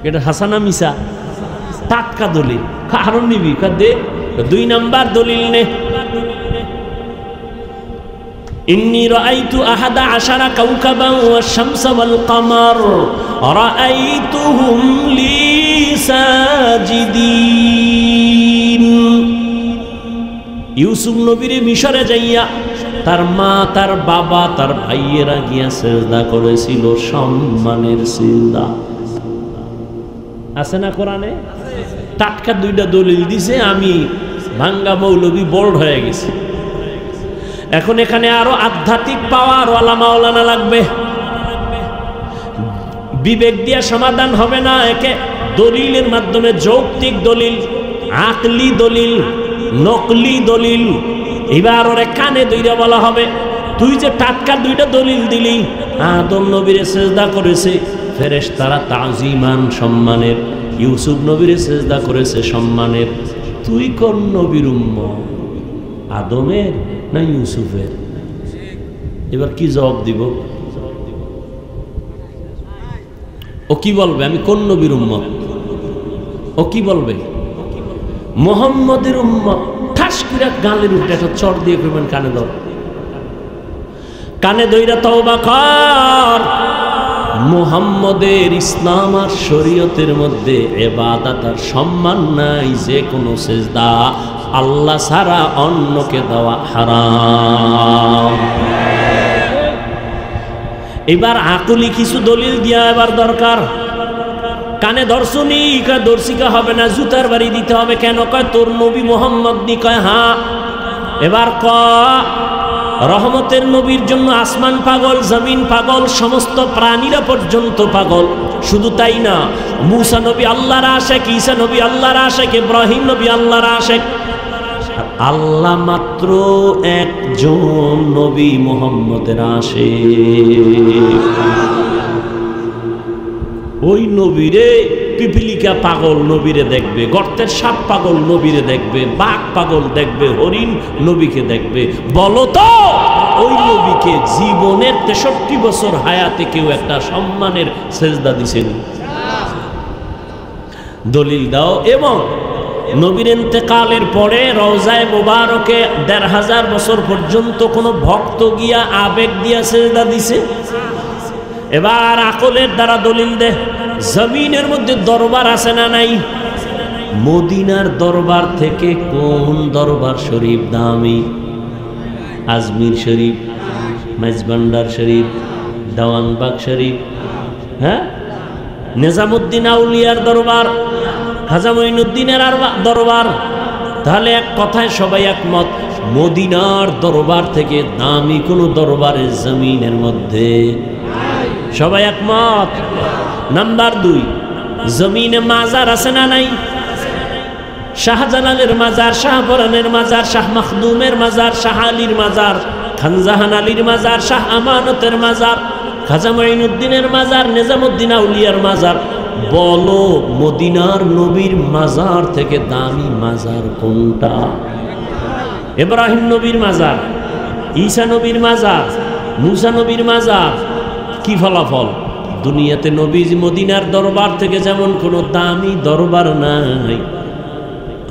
এটা হাসানা মিসা? টাটকা দলিল। আরো নিবি? দে। 2 নাম্বার দলিল নে, ইন্নী রাআইতু আহাদা আশারা কাওকাবান ওয়াশ শামসা ওয়াল কামার রাআইতুহুম লি সাজিদিন। ইউসুফ নবীর মিশরে যাইয়া তার মা, তার বাবা, তার ভাইয়েরা গিয়া সিজদা করেছিল সম্মানের সিজদা। আছে না কোরআনে? টাটকা 2টা দলিল দিছে। আমি ভাঙ্গা মৌলবী বোল্ড হয়ে গেছি। এখন এখানে আরো আধ্যাত্মিক পাওয়ার ওয়ালা মাওলানা লাগবে। বিবেক দিয়া সমাধান হবে না, একে দলিলের মাধ্যমে, যৌক্তিক দলিল, আকলি দলিল, নকলি দলিল। এবার ওরে কানে ধইরা বলা হবে তুই যে টাটকা 2টা দলিল দিলি, আদম নবীরে সিজদা করেছে ফেরেশতারা তাজিমান সম্মানের, ইউসুফ নবীরে সিজদা করেছে সম্মানের, তুই কোন নবীর উম্মত, আদমের না ইউসুফের? এবার কি জবাব দিব? ও কি বলবে আমি কোন নবীর উম্মত? ও কি বলবে? মুহাম্মদের উম্মত। ঠাস করে গালের উঠে একটা চড় দিয়ে করবেন, কানে ধর, কানে ধইরা তওবা কর। মুহাম্মদের ইসলাম আর শরীয়তের মধ্যে ইবাদত আর সম্মান নাই। যে কোনো সিজদা আল্লাহ ছাড়া অন্যকে দেওয়া হারাম। এবার আকলি কিছু দলিল দিয়া এবার দরকার। কানে ধরছুনি? কয় দর্শিকা হবে না, জুতার বাড়ি দিতে হবে। কেন? কয় তোর নবী মুহাম্মদ নি। কয় হ্যাঁ। এবার রহমতের নবীর জন্য আসমান পাগল, জমিন পাগল, সমস্ত প্রাণীরা পর্যন্ত পাগল। শুধু তাই না, মুসা নবী আল্লাহর আশেক, ঈসা নবী আল্লাহর আশেক, ইব্রাহিম নবী আল্লাহর আশেক। আল্লাহ মাত্র একজন নবী মুহাম্মদের আশেক। ওই নবীরে পিপিলিকা পাগল নবীরে দেখবে, গর্তের সাপ পাগল নবীরে দেখবে, বাঘ পাগল দেখবে, হরিণ নবীকে দেখবে। বলো তো ওই নবীকে জীবনের 63 বছর হায়াতে কেউ একটা সম্মানের সেজদা দিছেন? দলিল দাও। এবং নবীর ইন্তেকালের পরে রওজায়ে মুবারকে 1500 বছর পর্যন্ত কোনো ভক্ত গিয়া আবেগ দিয়া সেজদা দিছে? এবার আকলের দ্বারা দলিল দে। জমিনের মধ্যে দরবার আছে না নাই? মদিনার দরবার থেকে কোন দরবার শরীফ দামি? আজমির শরীফ, মেজবান্ডার শরীফ, দেওয়ানবাগ শরীফ, হ্যাঁ, নিজামুদ্দিন আউলিয়ার দরবার, খাজা মঈনুদ্দিনের দরবার। তাহলে এক কথায় সবাই একমত, মদিনার দরবার থেকে দামি কোনো দরবারের জমিনের মধ্যে সবাই একমত। নাম্বার 2, জমিনে মাজার আছে না নাই? শাহজালালের মাজার, শাহপরানের মাজার, শাহ মখদুমের মাজার, শাহ আলীর মাজার, খানজাহান আলীর মাজার, শাহ আমানতের মাজার, খাজা মঈনুদ্দিনের মাজার, নিজামুদ্দিন আউলিয়ার মাজার। বলো মদিনার নবীর মাজার থেকে দামি মাজার কোনটা? ইব্রাহিম নবীর মাজার, ঈসা নবীর মাজার, মুসা নবীর মাজার। কি ফলাফল? দুনিয়াতে নবীজি মদিনার দরবার থেকে যেমন কোনো দামি দরবার নাই,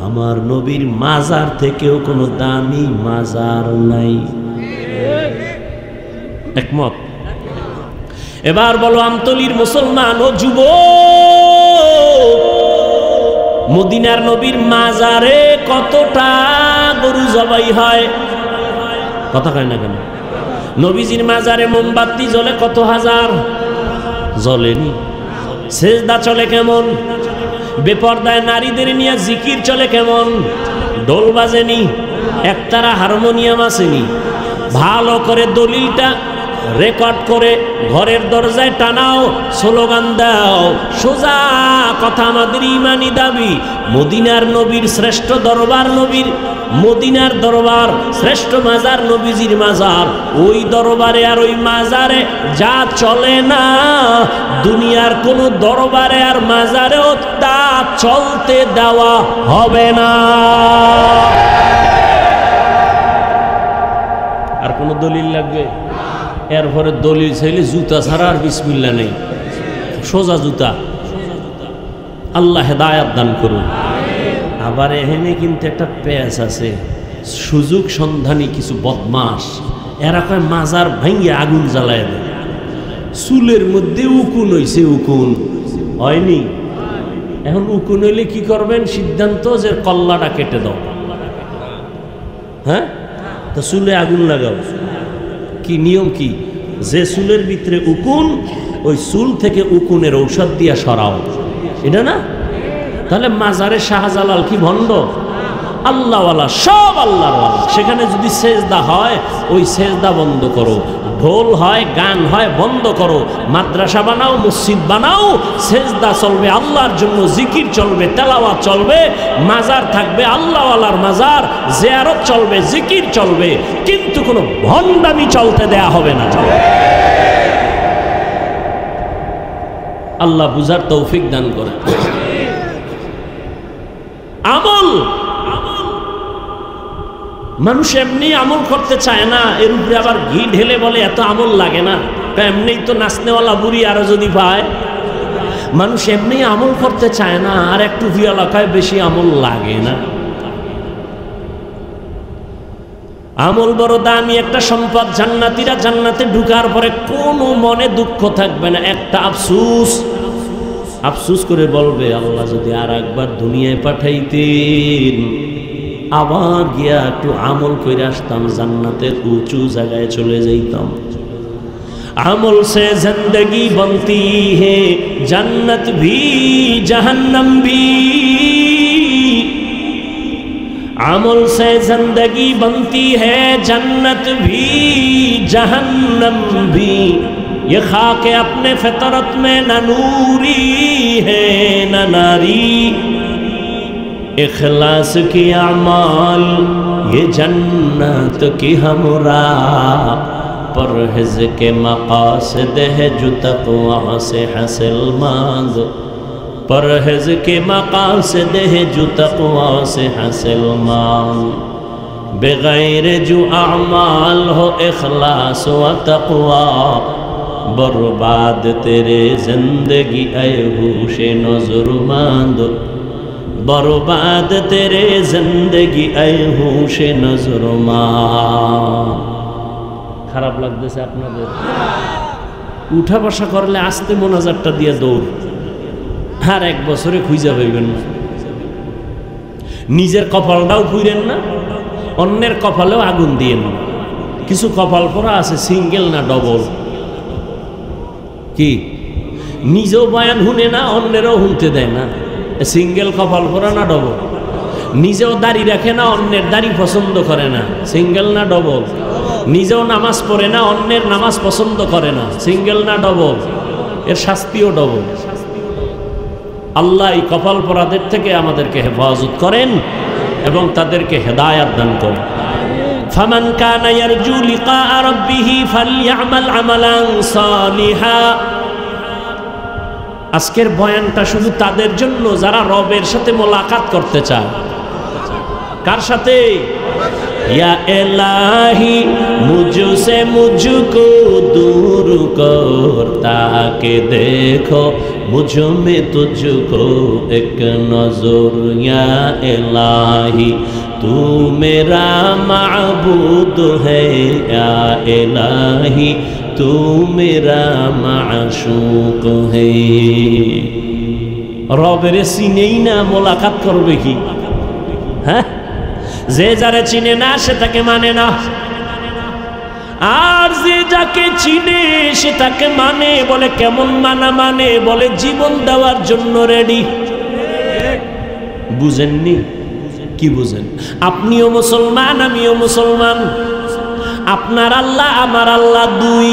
আমার নবীর মাজার থেকেও কোনো দামি মাজার নাই। একমত? এবার বলো আমতলির মুসলমান ও যুবক, মদিনার নবীর মাজারে কতটা গরু জবাই হয়? কথা কয় না কেন? নবীজির মাজারে মোমবাতি জ্বলে কত হাজার? জ্বলেনি। সেজদা চলে কেমন? বেপর্দায় নারীদের নিয়ে জিকির চলে কেমন? ঢোল বাজেনি, একতারা হারমোনিয়াম আসেনি। ভালো করে দলিলটা রেকর্ড করে ঘরের দরজায় টানাও, স্লোগান দাও। সোজা কথা আমাদের ইমানি দাবি, মদিনার নবীর শ্রেষ্ঠ দরবার, নবীর মদিনার দরবার শ্রেষ্ঠ মাজার, নবীজির মাজার। ওই দরবারে আর ওই মাজারে যা চলে না, দুনিয়ার কোন দরবারে আর মাজারেও তা চলতে দেওয়া হবে না। আর কোন দলিল লাগবে? এরপরে দলিল চাইলে জুতা ছাড়া আর বিসমিল্লাহ নেই, সোজা জুতা। আল্লাহ হেদায়াত দান করুন। আবার এখানে কিন্তু একটা পেঁচ আছে, সুযোগ সন্ধানী কিছু বদমাস, এরা কয় মাজার ভাঙ্গিয়ে আগুন জ্বালায় দেয়। চুলের মধ্যে উকুন হইছে, উকুন হয়নি। এখন উকুন হইলে কি করবেন? সিদ্ধান্ত যে কল্লাটা কেটে দাও। হ্যাঁ, তো চুলে আগুন লাগাও। কি নিয়ম? কি যে চুলের ভিতরে উকুন, ওই চুল থেকে উকুনের ঔষধ দিয়া সরাও, এটা না? তাহলে মাজারে শাহজালাল কি ভণ্ড? আল্লাহওয়ালা, সব আল্লাহওয়ালা। সেখানে যদি সেজদা হয়, ওই সেজদা বন্ধ করো। ঢোল হয়, গান হয়, বন্ধ করো। মাদ্রাসা বানাও, মসজিদ বানাও, সেজদা চলবে আল্লাহর জন্য, জিকির চলবে, তেলাওয়াত চলবে, মাজার থাকবে আল্লাহওয়ালার মাজার, জিয়ারত চলবে, জিকির চলবে, কিন্তু কোনো ভণ্ডামি চলতে দেয়া হবে না। আল্লাহ বুঝার তৌফিক দান করে। আমল, মানুষ এমনি আমল করতে চায় না, এর উপরে আবার ঘি ঢেলে বলে এত আমল লাগে না। এমনি তো নাচনেওয়ালা বুড়ি আরো যদি পায়। মানুষ এমনি আমল করতে চায় না, আর একটু ভিয়ালা খায়, বেশি আমল লাগে না। আমল বড় দামি একটা সম্পদ। জান্নাতীরা জান্নাতে ঢুকার পরে কোনো মনে দুঃখ থাকবে না। একটা আফসুস, আফসুস করে বলবে, আল্লাহ যদি আর একবার দুনিয়ায় পাঠাইতেন, আবার গিয়া একটু আমল করে আসতাম, জান্নাতের উঁচু জায়গায় চলে যাইতাম। আমল সে জিंदगी बनती है, जन्नत भी जहन्नम भी। আমল से जिंदगी बनती है, जन्नत भी जहन्नम भी। ये खाके अपने फितरत में न नूरी है न नारी। इखलास की अमाल ये जन्नत की हमरा, परहेज के मकासद है जो तक़वा से हासिल मांग। परहेज के मकासद है जो तक़वा से हासिल मांग। बगैर जो अमाल हो इखलास व तक़वा, बर्बाद तेरे जिंदगी ऐ होशे नज़रमंद। बर्बाद तेरे जिंदगी ऐ होशे नज़रमंद। খারাপ লাগতেছে আপনাদের? উঠা বসা করলে আস্তে মোনাজাতটা দিয়ে দৌড়, আর এক বছরে খুঁজা পাইবেন না। নিজের কপালটাও খুঁড়েন না, অন্যের কপালেও আগুন দিয়েন না। কিছু কপাল পরা আছে সিঙ্গেল না ডবল। কি নিজেও বয়ান শুনে না, অন্যেরও শুনতে দেয় না। সিঙ্গেল কপাল পরা না ডবল? নিজেও দাড়ি রাখে না, অন্যের দাড়ি পছন্দ করে না। সিঙ্গেল না ডবল? নিজেও নামাজ পড়ে না, অন্যের নামাজ পছন্দ করে না। সিঙ্গেল না ডবল? এর শাস্তিও ডবল। আল্লাহ এই কপাল পরাদের থেকে আমাদেরকে হেফাজত করেন এবং তাদেরকে হেদায়াত দান করেন। ফামান কানা ইয়ারজু লিকা রাব্বিহি ফালইআমাল আমালান সালিহা। আজকের বয়ানটা শুধু তাদের জন্য যারা রবের সাথে মোলাকাত করতে চায়। কার সাথে? या इलाही मुझसे मुझको दूर कर, ताके देखो मुझ में तुझको एक नजर या इलाही तू मेरा माबूद है या इलाही तू मेरा माशूक है। রবের চিনেই না মোলাকাত করবে কি? হ্যাঁ, যে যারে চিনে না সে তাকে মানে না, আর যে যাকে চিনে সে তাকে মানে। বলে কেমন মানা মানে? বলে জীবন দেওয়ার জন্য রেডি। বুঝেননি? কি বুঝেন? আপনিও মুসলমান, আমিও মুসলমান। আপনার আল্লাহ আমার আল্লাহ দুই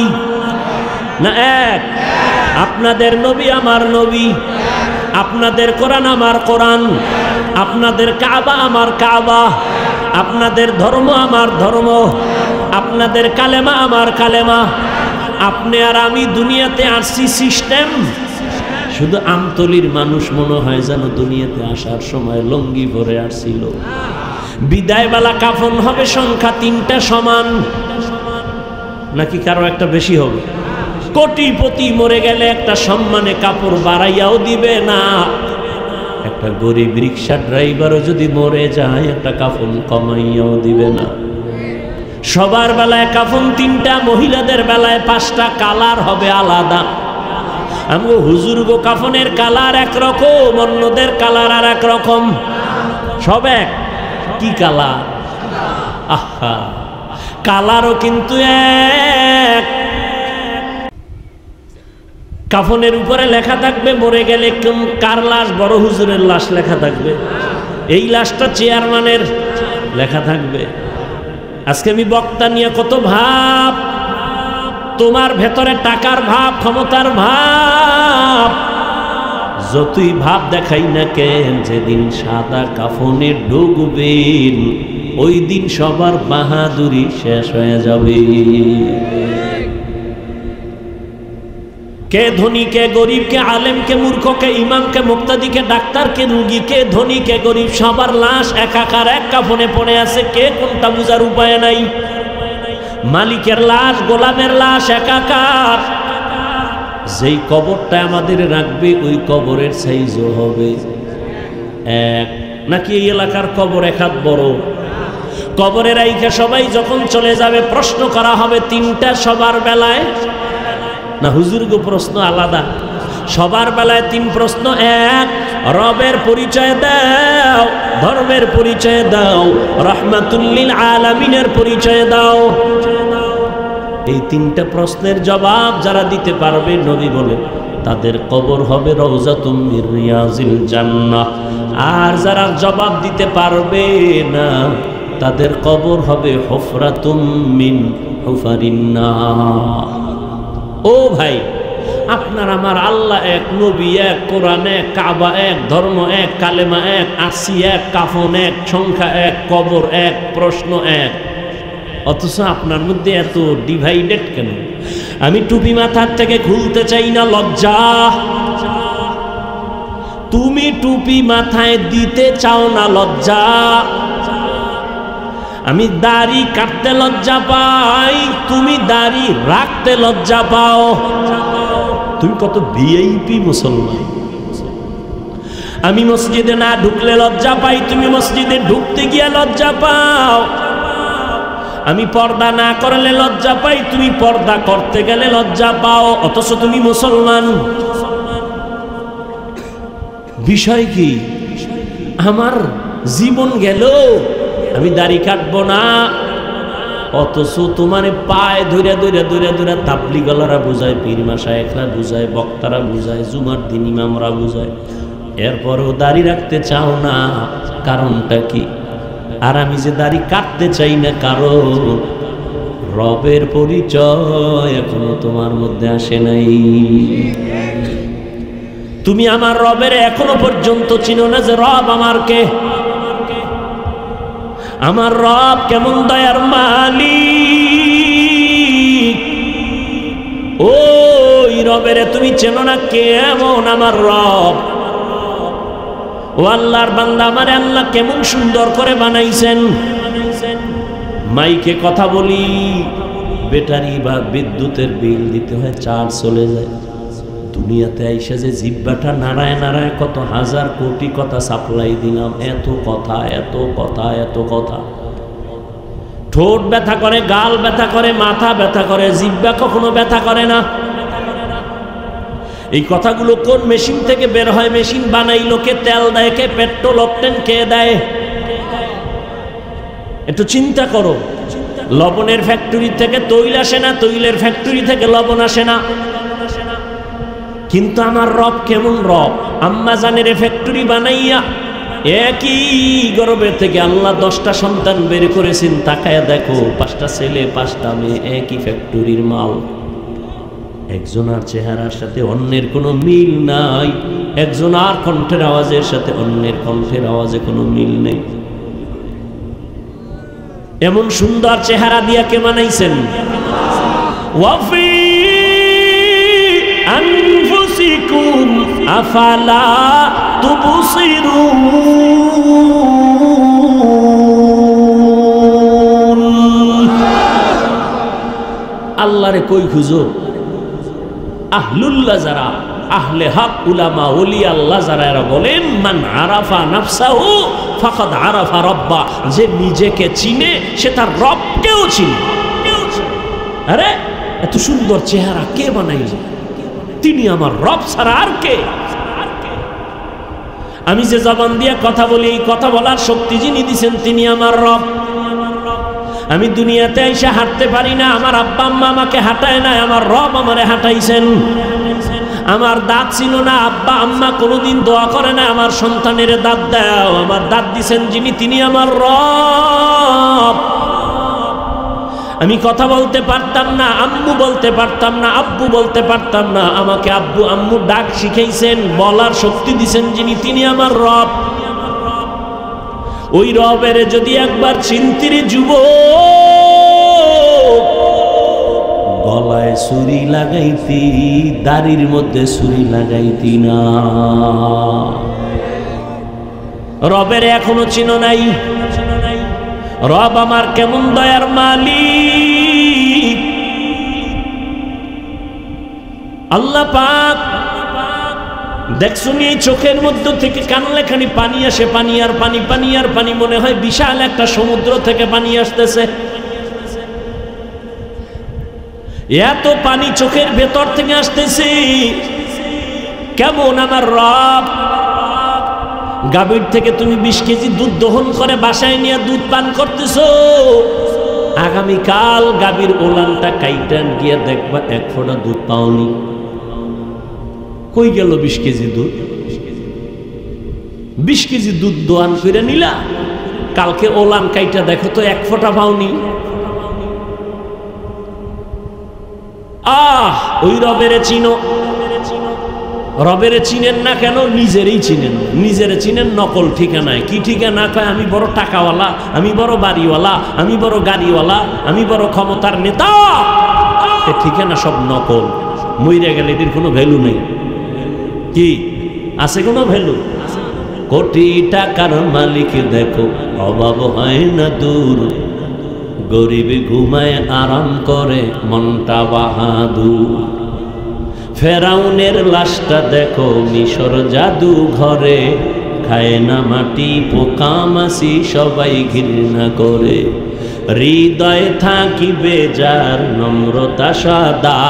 না এক? আপনাদের নবী আমার নবী, আপনাদের কোরআন আমার কোরআন, আপনাদের কাবা আমার কাবা, আপনাদের ধর্ম আমার ধর্ম, আপনাদের কালেমা আমার কালেমা। আপনি আর আমি দুনিয়াতে আসছি সিস্টেম। শুধু আমতলির মানুষ মনে হয় যেন দুনিয়াতে আসার সময় লঙ্গি পরে আসছিল। বিদায়বেলা কাফন হবে সংখ্যা 3টা সমান, নাকি কারো একটা বেশি হবে? কোটিপতি মরে গেলে একটা সম্মানে কাপড় বাড়াইয়াও দিবে না। একটা গরিব রিক্সা ড্রাইভারও যদি মরে যায় একটা কাফন কমাইয়াও দিবে না। সবার বেলায় কাফন 3টা, মহিলাদের বেলায় 5টা, কালার হবে আলাদা। আমগো হুজুরগো কাফনের কালার একরকম, অন্যদের কালার আর একরকম। সব এক। কি কালার? আহা, কালারও কিন্তু এক। কাফনের উপরে লেখা থাকবে মরে গেলে কার লাশ? বড় হুজুরের লাশ লেখা থাকবে। এই লাশটা চেয়ারম্যানের লেখা থাকবে। আজকে আমি বক্তা নিয়ে কত ভাব, তোমার ভেতরে টাকার ভাব, ক্ষমতার ভাব, যতই ভাব দেখাই না কেন, যেদিন সাদা কাফনে ঢুকবেন ওই দিন সবার বাহাদুরি শেষ হয়ে যাবে। কে ধনী কে গরিব, কে আলেম কে মূর্খ, কে ইমাম কে মুক্তাদি, কে ডাক্তার কে রুগী, কে ধনী কে গরিব, সবার লাশ একাকার এক কাফনে পড়ে আছে। কে কোনটা বুঝার উপায় নাই। মালিকের লাশ, গোলামের লাশ একাকার। যেই কবরটা আমাদের রাখবে ওই কবরের সাইজও হবে এক। নাকি এই এলাকার কবর এক হাত বড়? কবরের আইকা সবাই যখন চলে যাবে প্রশ্ন করা হবে 3টা সবার বেলায়, না হুজুরগো প্রশ্ন আলাদা? সবার বেলায় 3 প্রশ্ন। এক, রবের পরিচয় দাও, ধর্মের পরিচয় দাও, রাহমাতুল লিল আলামিনের পরিচয় দাও। এই 3টা প্রশ্নের জবাব যারা দিতে পারবে, নবী বলেন তাদের কবর হবে রওজাতুম মির রিয়াজিল জান্নাহ। আর যারা জবাব দিতে পারবে না তাদের কবর হবে হুফরাতুম মিন হুফারিন নার। ও ভাই, আপনার আমার আল্লাহ এক, নবী এক, কোরআন এক, কাবা এক, ধর্ম এক, কালেমা এক, আসি এক, কাফন এক, সংখ্যা এক, কবর এক, প্রশ্ন এক। অথচ আপনার মধ্যে এত ডিভাইডেড কেন? আমি টুপি মাথার থেকে খুলতে চাই না, লজ্জা। তুমি টুপি মাথায় দিতে চাও না, লজ্জা। আমি দাড়ি কাটতে লজ্জা পাই, তুমি দাড়ি রাখতে লজ্জা পাও। তুমি কত ভিআইপি মুসলমান। আমি মসজিদে না ঢুকলে লজ্জা পাই, তুমি মসজিদে ঢুকতে গিয়ে লজ্জা পাও। আমি পর্দা না করলে লজ্জা পাই, তুমি পর্দা করতে গেলে লজ্জা পাও। অথচ তুমি মুসলমান। বিষয় কি? আমার জীবন গেল, আমি দাড়ি কাটবো না। অথচ তোমার পায়ে ধরে ধরে ধরে ধরে তাবলিগলারা বুঝায়, পীর মাশায়েখরা বুঝায়, বক্তারা বুঝায়, জুমার দিন ইমামরা বুঝায়, এরপরও দাড়ি রাখতে চাও না। কারণটা কি? আর আমি যে দাড়ি কাটতে চাই না, কারণ রবের পরিচয় এখনো তোমার মধ্যে আসে নাই। তুমি আমার রবের এখনো পর্যন্ত চিনো না যে রব আমার কে। আমার রব কেমন দয়ার মালিক। ওই রবের তুমি চেনো না কেমন আমার রব। ও আল্লাহর বান্দা, আমারে আল্লাহ কেমন সুন্দর করে বানাইছেন। মাইকে কথা বলি, ব্যাটারি বা বিদ্যুতের বিল দিতে হয়, চার্জ চলে যায়। দুনিয়াতে আইসা যে জিহ্বাটা নাড়ায় নাড়ায় কত হাজার কোটি কথা সাপ্লাই দিলাম, এত কথা এত কথা এত কথা। ঠোঁট ব্যথা করে, গাল ব্যথা করে, মাথা ব্যথা করে, জিহ্বা কখনো ব্যথা করে না। এই কথাগুলো কোন মেশিন থেকে বের হয়? মেশিন বানাইলো কে? তেল দেয় কে? পেট্রোল অকটেন কে দেয়? একটু চিন্তা করো। লবণের ফ্যাক্টরি থেকে তৈল আসে না, তৈলের ফ্যাক্টরি থেকে লবণ আসে না। কিন্তু আমার রব কেমন রব! আম্মা জানের ফ্যাক্টরি বানাইয়া একই গর্ভে থেকে আল্লাহ 10টা সন্তান বের করেছেন। তাকায়া দেখো, 5টা ছেলে 5টা মেয়ে, একই ফ্যাক্টরির মাল। একজনের চেহারার সাথে অন্যের কোনো মিল নাই, একজনের কণ্ঠের আওয়াজের সাথে অন্যের কণ্ঠের আওয়াজে কোনো মিল নেই। এমন সুন্দর চেহারা দিয়া কে বানাইছেন? ওয়াফি আনফুসিকুম আফালা তুবসিরুন। আল্লাহরে কই খুঁজো? আহলুল্লাহ যারা, আহলে হক উলামা ওলি আল্লাহ যারা, এরা বলেন মান আরাফা নাফসাহু ফাকাদ আরাফা রাব্বা। যে নিজেকে চিনে সে তার রবকেও চিনে। আরে এত সুন্দর চেহারা কে বানাইছে? তিনি আমার রব ছাড়া আর কে? আমি যে জবান দিয়ে কথা বলি, এই কথা বলার শক্তি যিনি দিয়েছেন তিনি আমার রব। আমি দুনিয়াতে এসে হাঁটতে পারি না, আমার আব্বা আম্মা আমাকে হাঁটায় না, আমার রব আমারে হাঁটাইছেন। আমার দাঁত ছিল না, আব্বা আম্মা কোনোদিন দোয়া করে না আমার সন্তানের দাঁত দাও। আমার দাঁত দিছেন যিনি, তিনি আমার রব। আমি কথা বলতে পারতাম না, আম্মু বলতে পারতাম না, আব্বু বলতে পারতাম না, আমাকে আব্বু আম্মু ডাক শিখাইছেন, বলার শক্তি দিছেন যিনি, তিনি আমার রব। ওই রবের যদি একবার চিন্তিরে যুবক, গলায় ছুরি লাগাইতি, দাড়ির মধ্যে ছুরি লাগাইতি না। রবের এখনো চিনো নাই? রব আমার কেমন দয়ার মালিক! আল্লাহ পাক দেখছো নি, চোখের মধ্য থেকে কানলে খানি পানি আসে, পানি আর পানি, পানি আর পানি। মনে হয় বিশাল একটা সমুদ্র থেকে পানি আসতেছে। এত পানি চোখের ভেতর থেকে আসতেছে। কেমন আমার রব! গাভীর থেকে তুমি 20 কেজি দুধ দহন করে বাসায় নিয়ে দুধ পান করতেছো। আগামীকাল গাভীর ওলানটা কাইটান গিয়ে দেখবা 1 ফোঁটা দুধ পাওনি। কই গেল 20 কেজি দুধ? 20 কেজি দুধ দোয়ান করে নিলা, কালকে ওলান কাইটা দেখো তো 1 ফোঁটা পাওনি। ওই রবেরে চিনো। রবেরে চিনেন না কেন? নিজেরই চিনেন। নিজেরে চিনেন নকল ঠিকানায়। কি ঠিকানা? কয় আমি বড় টাকাওয়ালা, আমি বড় বাড়িওয়ালা, আমি বড় গাড়িওয়ালা, আমি বড় ক্ষমতার নেতা। ঠিকানা সব নকল। মইরা গেলে এদের কোনো ভ্যালু নেই। কি আছে কোনো ভ্যালু? কোটি টাকার মালিক দেখো, অভাব হয় না দূর। গরিব ঘুমায় আরাম করে, মনটা বাহাদুর। ফেরাউনের লাশটা দেখো মিশর জাদু ঘরে, খায় না মাটি পোকা মাছি সবাই ঘৃণা করে। হৃদয়ে থাকিবে যার নম্রতা সদা,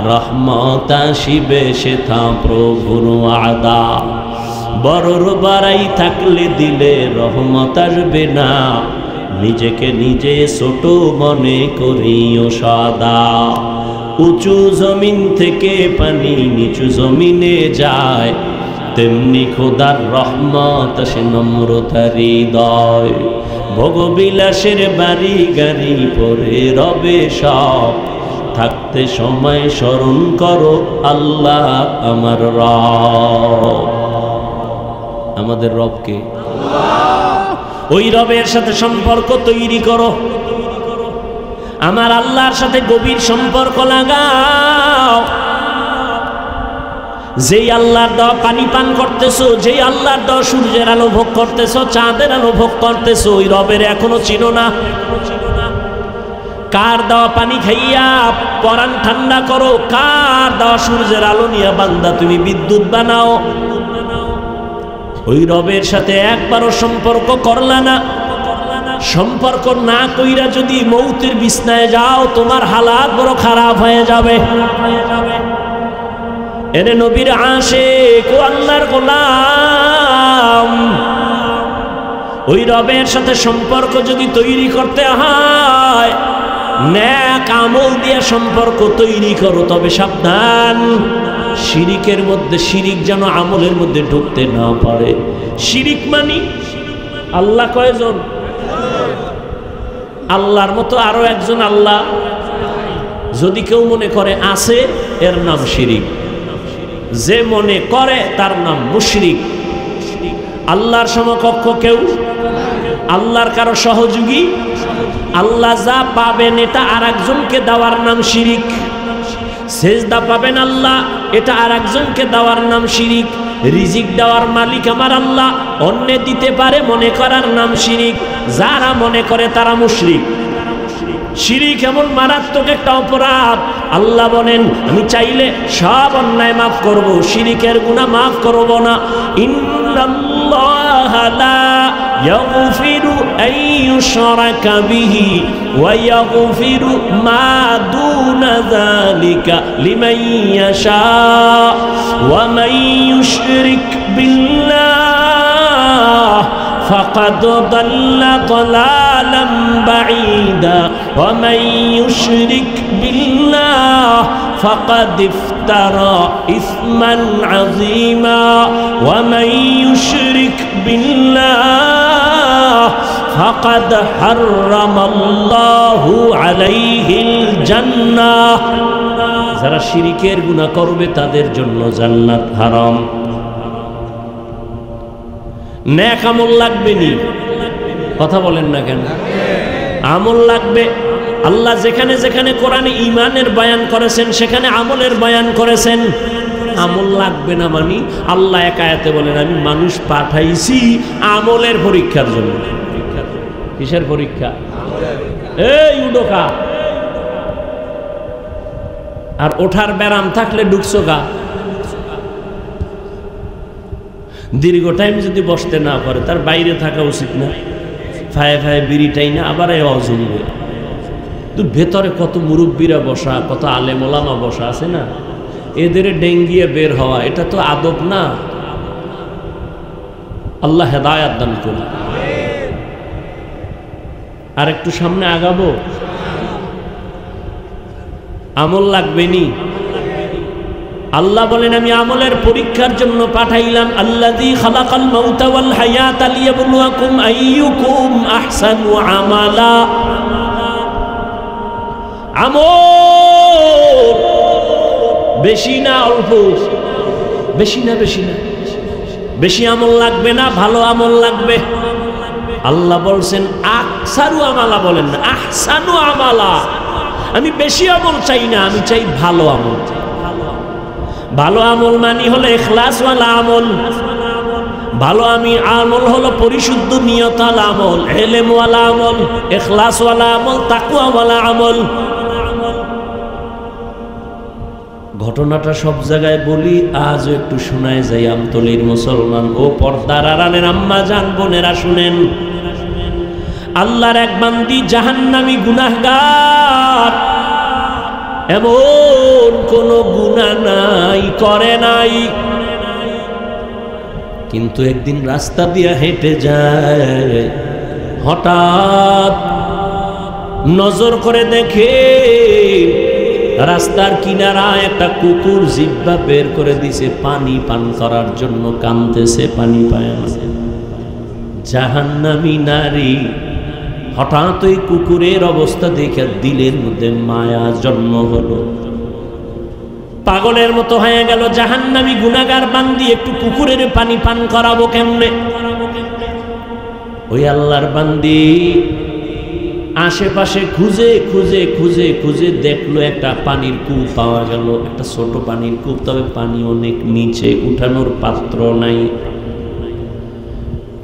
রহমত আসিবে সেথা প্রভুর আদা। বড়র বাড়াই থাকলে দিলে রহমত আসবে না, নিজেকে নিজে ছোট মনে করিও সদা। উঁচু জমিন থেকে পানি নিচু জমিনে যায়, তেমনি খোদার রহমত সে নম্রতার হৃদয়। ভোগবিলাসের বাড়ি গাড়ি পরে রবে সব, থাকতে সময় স্মরণ করো আল্লাহ আমার রব। আমাদের রবকে, ওই রবের সাথে সম্পর্ক তৈরি করো। আমার আল্লাহর সাথে গভীর সম্পর্ক লাগাও। যেই আল্লাহর দেওয়া পানি পান করতেছো, যেই আল্লাহর দেওয়া সূর্যের আলো ভোগ করতেছো, চাঁদের আলো ভোগ করতেছো, ওই রবের এখনো চিনো না। কার দেওয়া পানি খাইয়া পরাণ ঠান্ডা করো, কার দেওয়া সূর্যের আলো নিয়ে বান্দা তুমি বিদ্যুৎ বানাও। ওই রবের সাথে একবারও সম্পর্ক করলা না। সম্পর্ক না কইরা যদি মৌতের বিছনায় যাও, তোমার হালাত বড় খারাপ হয়ে যাবে। এরে নবীর আশিক ও আল্লাহর গোলাম, ওই রবের সাথে সম্পর্ক যদি তৈরি করতে হয়, নেক আমল দিয়ে সম্পর্ক তৈরি করো। তবে সাবধান, শিরিকের মধ্যে, শিরিক যেন আমলের মধ্যে ঢুকতে না পারে। শিরিক মানি আল্লাহ কয়জন? আল্লাহর মতো আরো একজন আল্লাহ যদি কেউ মনে করে আছে, এর নাম শিরিক। যে মনে করে তার নাম মুশরিক। আল্লাহর সমকক্ষ কেউ, আল্লাহর কারো সহযোগী, আল্লাহ যা পাবেন এটা আর একজনকে দেওয়ার নাম শিরিক। সেজদা পাবেন আল্লাহ, এটা আর একজনকে দেওয়ার নাম শিরিক। রিজিক দেওয়ার মালিক আমার আল্লাহ, অন্যে দিতে পারে মনে করার নাম শিরিক। যারা মনে করে তারা মুশরিক। শিরিক এমন মারাত্মক একটা অপরাধ, আল্লাহ বলেন আমি চাইলে সব অন্যায় মাফ করব, শিরিকের গুনাহ মাফ করব না। ইন্নাল্লাহা লা ইয়াগফিরু আন ইউশরাকা বিহি ওয়া ইয়াগফিরু মা দুনা যালিকা লিমান ইয়াশা ওয়া মান ইউশরিক বিল্লাহ فقد ضل ضلالا بعيدا ومن يشرك بالله فقد افترى إثما عظيما ومن يشرك بالله فقد حرم الله عليه الجنة যারা শিরিকের গুনাহ করবে তাদের জন্য জান্নাত হারাম। নেক আমল লাগবে নি? কথা বলেন না কেন? আমল লাগবে। আল্লাহ যেখানে যেখানে কোরআনে ঈমানের বয়ান করেছেন সেখানে আমলের বয়ান করেছেন। আমল লাগবে না মানে আল্লাহ এক আয়াতে বলেন আমি মানুষ পাঠাইছি আমলের পরীক্ষার জন্য। কিসের পরীক্ষা? এই উডোকা আর ওঠার ব্যারাম থাকলে ঢুকছো গা। দীর্ঘ টাইম যদি বসতে না পারে তার বাইরে থাকা উচিত না। ফায়ে ফায়ে বিড়িটাই না আবার অজমবে। তো ভেতরে কত মুরব্বীরা বসা, কত আলেম ওলামা বসা আছে না, এদের ডেঙ্গিয়ে বের হওয়া এটা তো আদব না। আল্লাহ হেদায়াত দান করুন। আর একটু সামনে আগাবো। আমল লাগবে নি? আল্লাহ বলেন আমি আমলের পরীক্ষার জন্য পাঠাইলাম। আল্লাযী খালাকাল মাউতা ওয়াল হায়াতা লিয়াবলুয়াকুম আইয়ুকুম আহসানু আমালা। আমল বেশি না অল্প? বেশি না, বেশি না, বেশি আমল লাগবে না, ভালো আমল লাগবে। আল্লাহ বলছেন আকসারু আমালা, বলেন না আহসানু আমালা। আমি বেশি আমল চাই না, আমি চাই ভালো আমল। ভালো আমল মানি হলো ইখলাসওয়ালা আমল। ভালো আমল হলো পরিশুদ্ধ নিয়তওয়ালা আমল, ইলমওয়ালা আমল, ইখলাসওয়ালা আমল, তাকওয়াওয়ালা আমল। ঘটনাটা সব জায়গায় বলি, আজও একটু শোনায় যাই। আমতলির মুসলমান ও পর্দার আড়ালের আম্মা জান বোনেরা শুনেন। আল্লাহর এক বান্দি জাহান্নামী গুনাহগার, এমন কোন গুনাহ নাই, করে নাই, কিন্তু একদিন রাস্তা দিয়ে হেঁটে যায়, হঠাৎ নজর করে দেখে রাস্তার কিনারায় একটা কুকুর জিহ্বা বের করে দিছে পানি পান করার জন্য, কাঁদতেছে, পানি পায় না। জাহান্নামী নারী হঠাৎ ওই কুকুরের অবস্থা দেখে দিলের মধ্যে মায়া জন্ম হলো, পাগলের মতো হয়ে গেল। জাহান্নামী গুনাহগার বান্দি একটু কুকুরের পানি পান করাবো কেমনে? ওই আল্লাহর বান্দি আশেপাশে খুঁজে খুঁজে খুঁজে খুঁজে দেখলো একটা পানির কূপ পাওয়া গেল, একটা ছোট পানির কূপ, তবে পানি অনেক নিচে, উঠানোর পাত্র নাই।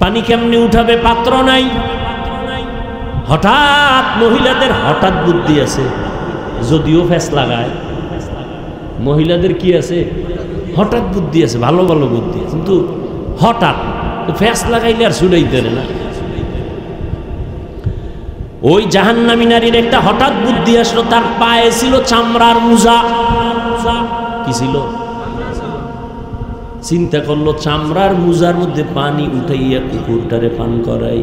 পানি কেমনে উঠাবে? পাত্র নাই। হঠাৎ মহিলাদের হঠাৎ বুদ্ধি আছে, যদিও ফ্যাস লাগায়, মহিলাদের কি আছে? হঠাৎ বুদ্ধি আছে, ভালো ভালো বুদ্ধি, কিন্তু হঠাৎ ফ্যাস লাগাইলে আর ছুটাইতে না। ওই জাহান্নামী নারীর একটা হঠাৎ বুদ্ধি আসলো, তার পায়ে ছিল চামড়ার মোজা। কি ছিল? চিন্তা করলো চামড়ার মোজার মধ্যে পানি উঠাইয়া কুকুরটারে পান করাই।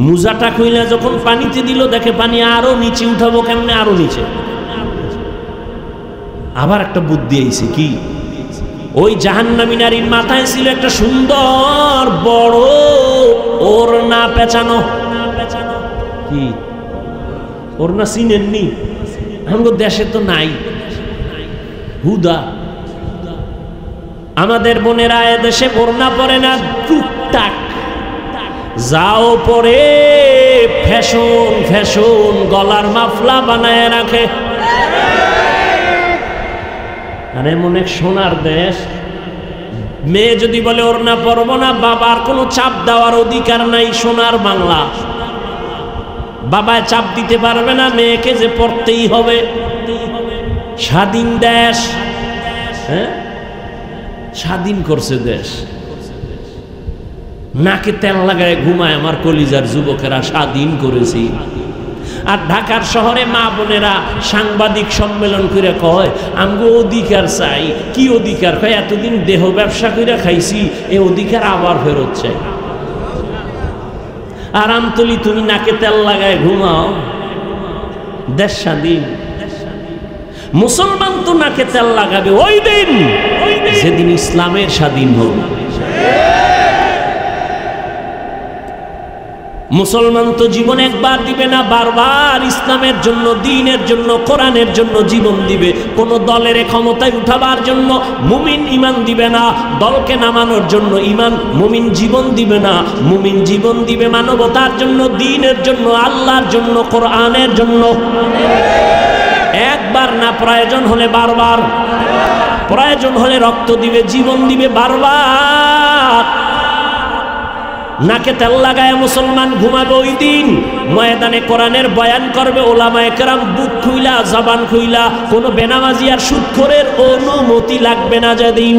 মোজাটা খুইলা যখন পানিতে দিল, দেখে পানি আরো নিচে উঠাবো কেমনে, আরো নিচে। আবার একটা বুদ্ধি আইছে, কি? ওই জাহান্নামী নারীর মাথায় ছিল একটা সুন্দর বড় ওড়না পেঁচানো। কি ওড়না চিনেননি? আমাদের দেশে তো নাই, হুদা। আমাদের বোনেরা এদেশে ওড়না পরে না, টুকটাক যাও পরে ফ্যাশন ফ্যাশন গলার মাফলা বানায় রাখে। আর এমন এক সোনার দেশ, মেয়ে যদি বলে ওড়না পরবো না, বাবার কোনো চাপ দেওয়ার অধিকার নাই। সোনার বাংলা, বাবায় চাপ দিতে পারবে না মেয়েকে যে পড়তেই হবে। স্বাধীন দেশ, হ্যাঁ, স্বাধীন করছে দেশ। নাকে তেল লাগায় ঘুমায় আমার কলিজার যুবকেরা, স্বাধীন করেছি। আর ঢাকার শহরে মা বোনেরা সাংবাদিক সম্মেলন করে কয় আমগো অধিকার চাই। কি অধিকার? কয় এতদিন দেহ ব্যবসা করে খাইছি, এ অধিকার আবার ফেরত চাই। আর আমতলি তুমি নাকে তেল লাগায় ঘুমাও, দেশ স্বাধীন। মুসলমান তো নাকে তেল লাগাবে ওই দিন যেদিন ইসলামের স্বাধীন হবে। মুসলমান তো জীবন একবার দিবে না, বারবার ইসলামের জন্য, দ্বীনের জন্য, কোরআনের জন্য জীবন দিবে। কোন দলের ক্ষমতায় উঠাবার জন্য মুমিন ঈমান দিবে না, দলকে নামানোর জন্য ঈমান মুমিন জীবন দিবে না। মুমিন জীবন দিবে মানবতার জন্য, দ্বীনের জন্য, আল্লাহর জন্য, কোরআনের জন্য। একবার না, প্রয়োজন হলে বারবার, প্রয়োজন হলে রক্ত দিবে, জীবন দিবে বারবার। নাকে তেল লাগায় মুসলমান ঘুমাবে ওই দিন। ময়দানে কোরআনের বয়ান করবে ওলামায়ে কেরাম, বুক খুইলা, জবান খুইলা। কোনো বেনামাজি আর সুদখোরের অনুমতি লাগবে না যেদিন।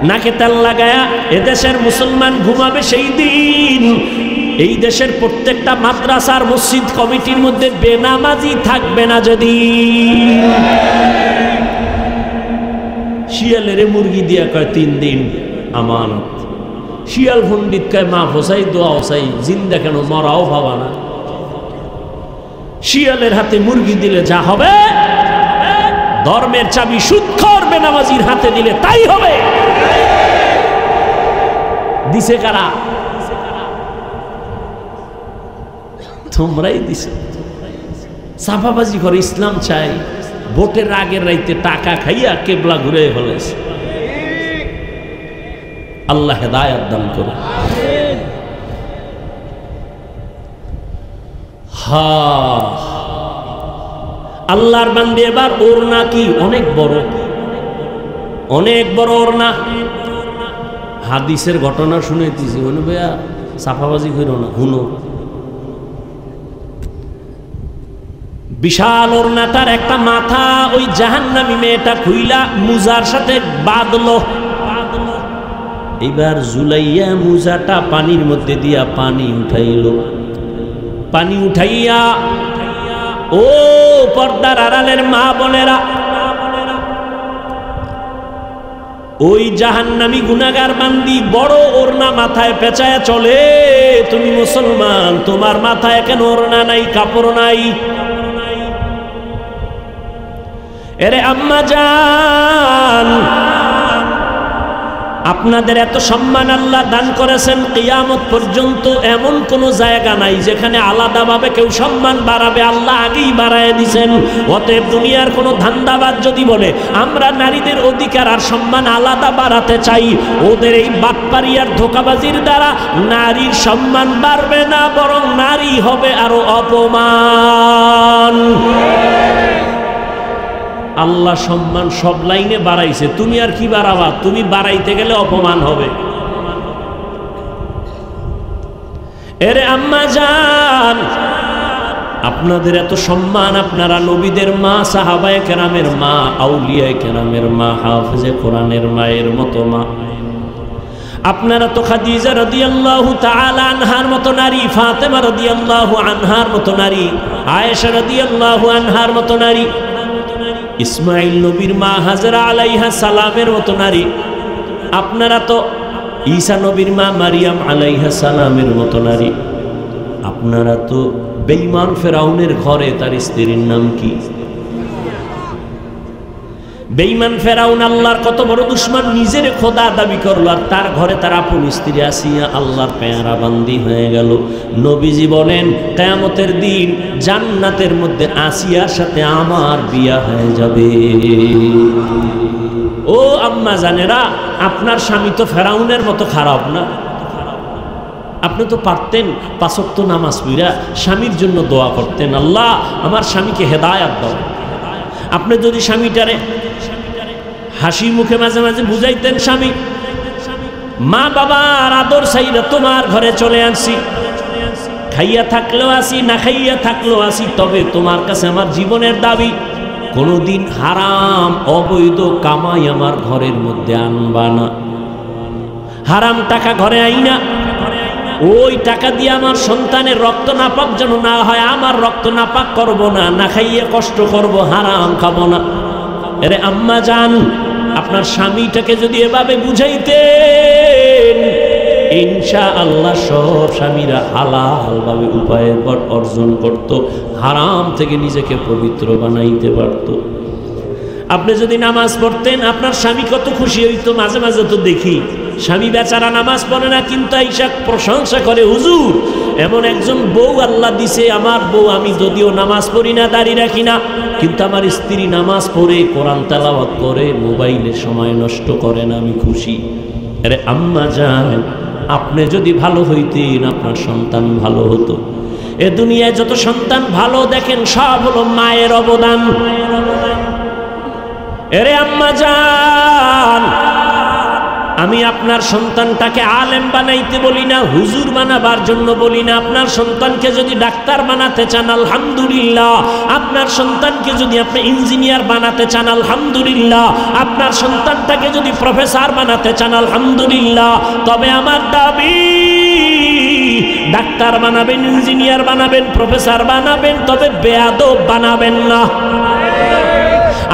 নাকে তেল লাগায়া এদেশের মুসলমান ঘুমাবে সেই দিন। এই দেশের প্রত্যেকটা মাদ্রাসার মসজিদ কমিটির মধ্যে বেনামাজি থাকবে না যেদিন। শিয়ালের মুরগি দিয়া কয় 3 দিন আমানত। শিয়াল পণ্ডিত কয় মা ফসাই দোয়া ফসাই, জিন্দা কেন, মরাও ভাবা না। শিয়ালের হাতে মুরগি দিলে যা হবে, ধর্মের চাবি সুদখোর বেনামাজির হাতে দিলে তাই হবে। দিছে কারা? তোমরাই দিছে। চাপাবাজি করে ইসলাম চাই, ভোটের আগের রাইতে টাকা খাইয়া কেবলা ঘুরে ফেলেছে। আল্লাহ হেদায়েত দান করে। আল্লাহর বান্দে এবার ওড়না কি অনেক বড়, অনেক বড় ওড়না। হাদিসের ঘটনা শুনেছি, মনে ভাইয়া চাপাবাজি করো না, হুনো। বিশাল ওড়নাটার একটা মাথা ওই জাহান্নামী মেয়েটা খুইলা মুজার সাথে বাঁধলো। এবার জুলাইয়া মুজাটা পানির মধ্যে দিয়া পানি উঠাইল। পানি উঠাইয়া ও পর্দার আড়ালের মা বোনেরা, ওই জাহান্নামী গুনাহগার বান্দি বড় ওড়না মাথায় পেঁচায়া চলে। তুমি মুসলমান, তোমার মাথায় কেন ওড়না নাই, কাপড় নাই? এরে আম্মা জান, আপনাদের এত সম্মান আল্লাহ দান করেছেন, কিয়ামত পর্যন্ত এমন কোন জায়গা নাই যেখানে আলাদাভাবে কেউ সম্মান বাড়াবে। আল্লাহ আগেই বাড়ায় দিয়েছেন। অতএব দুনিয়ার কোনো ধান্দাবাজ যদি বলে আমরা নারীদের অধিকার আর সম্মান আলাদা বাড়াতে চাই, ওদের এই বাটপারি আর ধোঁকাবাজির দ্বারা নারীর সম্মান বাড়বে না, বরং নারী হবে আরো অপমান। আল্লাহ সম্মান সব লাইনে বাড়াইছে, তুমি আর কি বাড়াবা? তুমি বাড়াইতে গেলে অপমান হবে। এরে আম্মা জান, আপনাদের এত সম্মান, আপনারা নবীদের মা, সাহাবায়ে কেরামের মা, আউলিয়ায়ে কেরামের মা, হাফেজে কোরআনের মায়ের মতো মা। আপনারা তো খাদিজা রাদিয়াল্লাহু তাআলা আনহার মতো নারী, ফাতেমা রাদিয়াল্লাহু আনহার মতো নারী, আয়েশা রাদিয়াল্লাহু আনহার মতো নারী, ইসমাঈল নবীর মা হাজরা আলাইহা সালামের মতো নারী। আপনারা তো ঈসা নবীর মা মারিয়াম আলাইহা সালামের মতো নারী। আপনারা তো বেঈমান ফেরাউনের ঘরে তার স্ত্রীর নাম কি? বেঈমান ফেরাউন আল্লাহর কত বড় দুশমন, নিজের খোদা দাবি করলো, আর তার ঘরে তার আপন স্ত্রী আসিয়া আল্লাহর পেয়ারা বান্দি হয়ে গেল। নবীজি বলেন কিয়ামতের দিন জান্নাতের মধ্যে আসিয়ার সাথে আমার বিয়া হয়ে যাবে। ও আম্মা জানেরা, আপনার স্বামী তো ফেরাউনের মতো খারাপ না। আপনি তো পারতেন 5 ওয়াক্ত নামাজ পড়া স্বামীর জন্য দোয়া করতেন, আল্লাহ আমার স্বামীকে হেদায়েত দাও। আপনি যদি স্বামীটারে হাসি মুখে মাঝে মাঝে বুঝাইতেন, স্বামী মা বাবার আদর চাইরা তোমার ঘরে চলে আসি, খাইয়া থাকলেও আসি, না খাইয়া থাকলেও আসি, তবে তোমার কাছে আমার জীবনের দাবি, কোনোদিন হারাম অবৈধ কামাই আমার ঘরের মধ্যে আনবা না। হারাম টাকা ঘরে আইনা ওই টাকা দিয়ে আমার সন্তানের রক্ত নাপাক যেন না হয়, আমার রক্ত নাপাক করব না, না খাইয়ে কষ্ট করব, হারাম খাবো না। আরে আম্মা জান, আপনার স্বামীটাকে যদি এভাবে বুঝাইতেন, ইনশাআল্লাহ সব স্বামীরা হালাল ভাবে উপায়ের পর অর্জন করত, হারাম থেকে নিজেকে পবিত্র বানাইতে পারত। আপনি যদি নামাজ পড়তেন, আপনার স্বামী কত খুশি হইতো। মাঝে মাঝে তো দেখি স্বামী বেচারা নামাজ পড়ে না, কিন্তু আইসা প্রশংসা করে, হুজুর এমন একজন বউ আল্লাহ দিছে, আমার বউ, আমি যদিও নামাজ পড়ি না, দাড়ি রাখি না, কিন্তু আমার স্ত্রী নামাজ পড়ে, কোরআন তেলাওয়াত করে, মোবাইলে সময় নষ্ট করে না, আমি খুশি। আরে আম্মা জান, আপনি যদি ভালো হইতেন, আপনার সন্তান ভালো হতো। এ দুনিয়ায় যত সন্তান ভালো দেখেন, সব হলো মায়ের অবদান। এরে আম্মা জান, আমি আপনার সন্তানটাকে আলেম বানাইতে বলি না, হুজুর বানাবার জন্য বলি না। আপনার সন্তানকে যদি ডাক্তার বানাতে চান, আলহামদুলিল্লাহ। আপনার সন্তানকে যদি আপনি ইঞ্জিনিয়ার বানাতে চান, আলহামদুলিল্লাহ। আপনার সন্তানটাকে যদি প্রফেসর বানাতে চান, আলহামদুলিল্লাহ। তবে আমার দাবি, ডাক্তার বানাবেন, ইঞ্জিনিয়ার বানাবেন, প্রফেসর বানাবেন, তবে বেয়াদব বানাবেন না।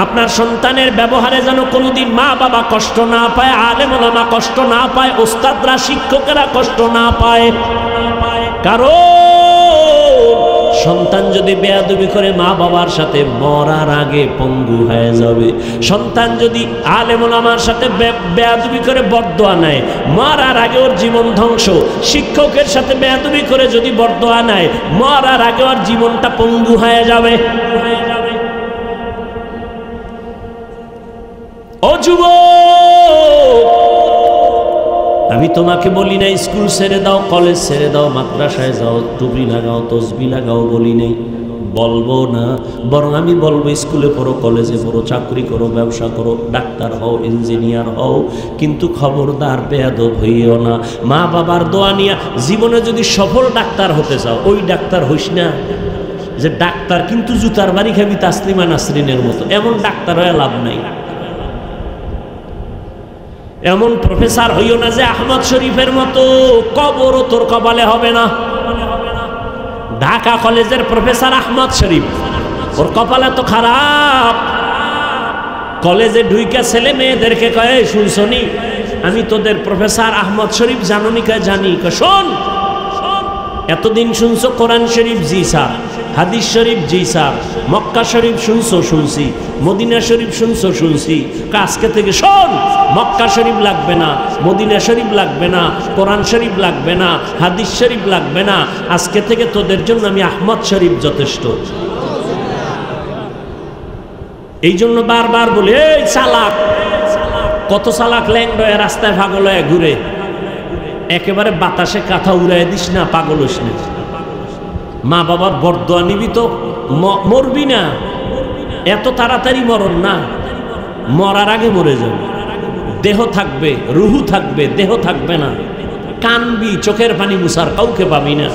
আপনার সন্তানের ব্যবহারে যেন কোনোদিন মা বাবা কষ্ট না পায়, আলেম ওলামা কষ্ট না পায়, ওস্তাদরা শিক্ষকেরা কষ্ট না পায়। কারণ সন্তান যদি বেয়াদবি করে, মা বাবার সাথে মরার আগে পঙ্গু হয়ে যাবে। সন্তান যদি আলেম ওলামার সাথে বেয়াদবি করে বরদোয়া নেয়, মরার আগে ওর জীবন ধ্বংস। শিক্ষকের সাথে বেয়াদবি করে যদি বরদোয়া নেয়, মরার আগে ওর জীবনটা পঙ্গু হয়ে যাবে। ও যুবক, আমি তোমাকে বলি নাই স্কুল ছেড়ে দাও, কলেজ ছেড়ে দাও, মাদ্রাসায় যাও, টুপি লাগাও, তসবি লাগাও, বলি নেই, বলবো না। বরং আমি বলবো স্কুলে পড়ো, কলেজে পড়ো, চাকরি করো, ব্যবসা করো, ডাক্তার হও, ইঞ্জিনিয়ার হও, কিন্তু খবরদার বেয়াদব হইও না। মা বাবার দোয়া নিয়া জীবনে যদি সফল ডাক্তার হতে চাও, ওই ডাক্তার হইস না যে ডাক্তার কিন্তু জুতার বাড়ি খাবি তাসলিমা নাসরিনের মতো। এমন ডাক্তার হয়ে লাভ নাই। এমন প্রফেসর হইও না যে আহমদ শরীফের মতো, কবরও তোর কপালে হবে না। ঢাকা কলেজের প্রফেসর আহমদ শরীফ, ওর কপালে তো খারাপ। কলেজে ঢুইকা ছেলে মেয়েদেরকে কয়, শুনছনি আমি তোদের প্রফেসর আহমদ শরীফ, জাননি? কয় জানি। শোন, এতদিন শুনছো কোরআন শরীফ? জি স্যার। হাদিস শরীফ? জি স্যার। মক্কা শরীফ শুনছো? শুনছি। মদিনা শরীফ শুনছো? শুনছি। আজকে থেকে শোন, মক্কা শরীফ লাগবে না, মদিনা শরীফ লাগবে না, কোরআন শরীফ লাগবে না, হাদিস শরীফ লাগবে না। আজকে থেকে তোদের জন্য আমি আহমদ শরীফ যথেষ্ট। এই জন্য বারবার বলি, এই চালাক, কত চালাক ল্যাংড়া রাস্তায় পাগল হয়ে ঘুরে, একেবারে বাতাসে কাঁথা উড়াই দিস না, পাগল হইস না। মা বাবার বরদোয়া নিবি তো মরবি না, এত তাড়াতাড়ি মরণ না, মরার আগে মরে যাবে। দেহ থাকবে, রুহু থাকবে, দেহ থাকবে না। কানবি, চোখের পানি মুছার কাউকে পাবি না।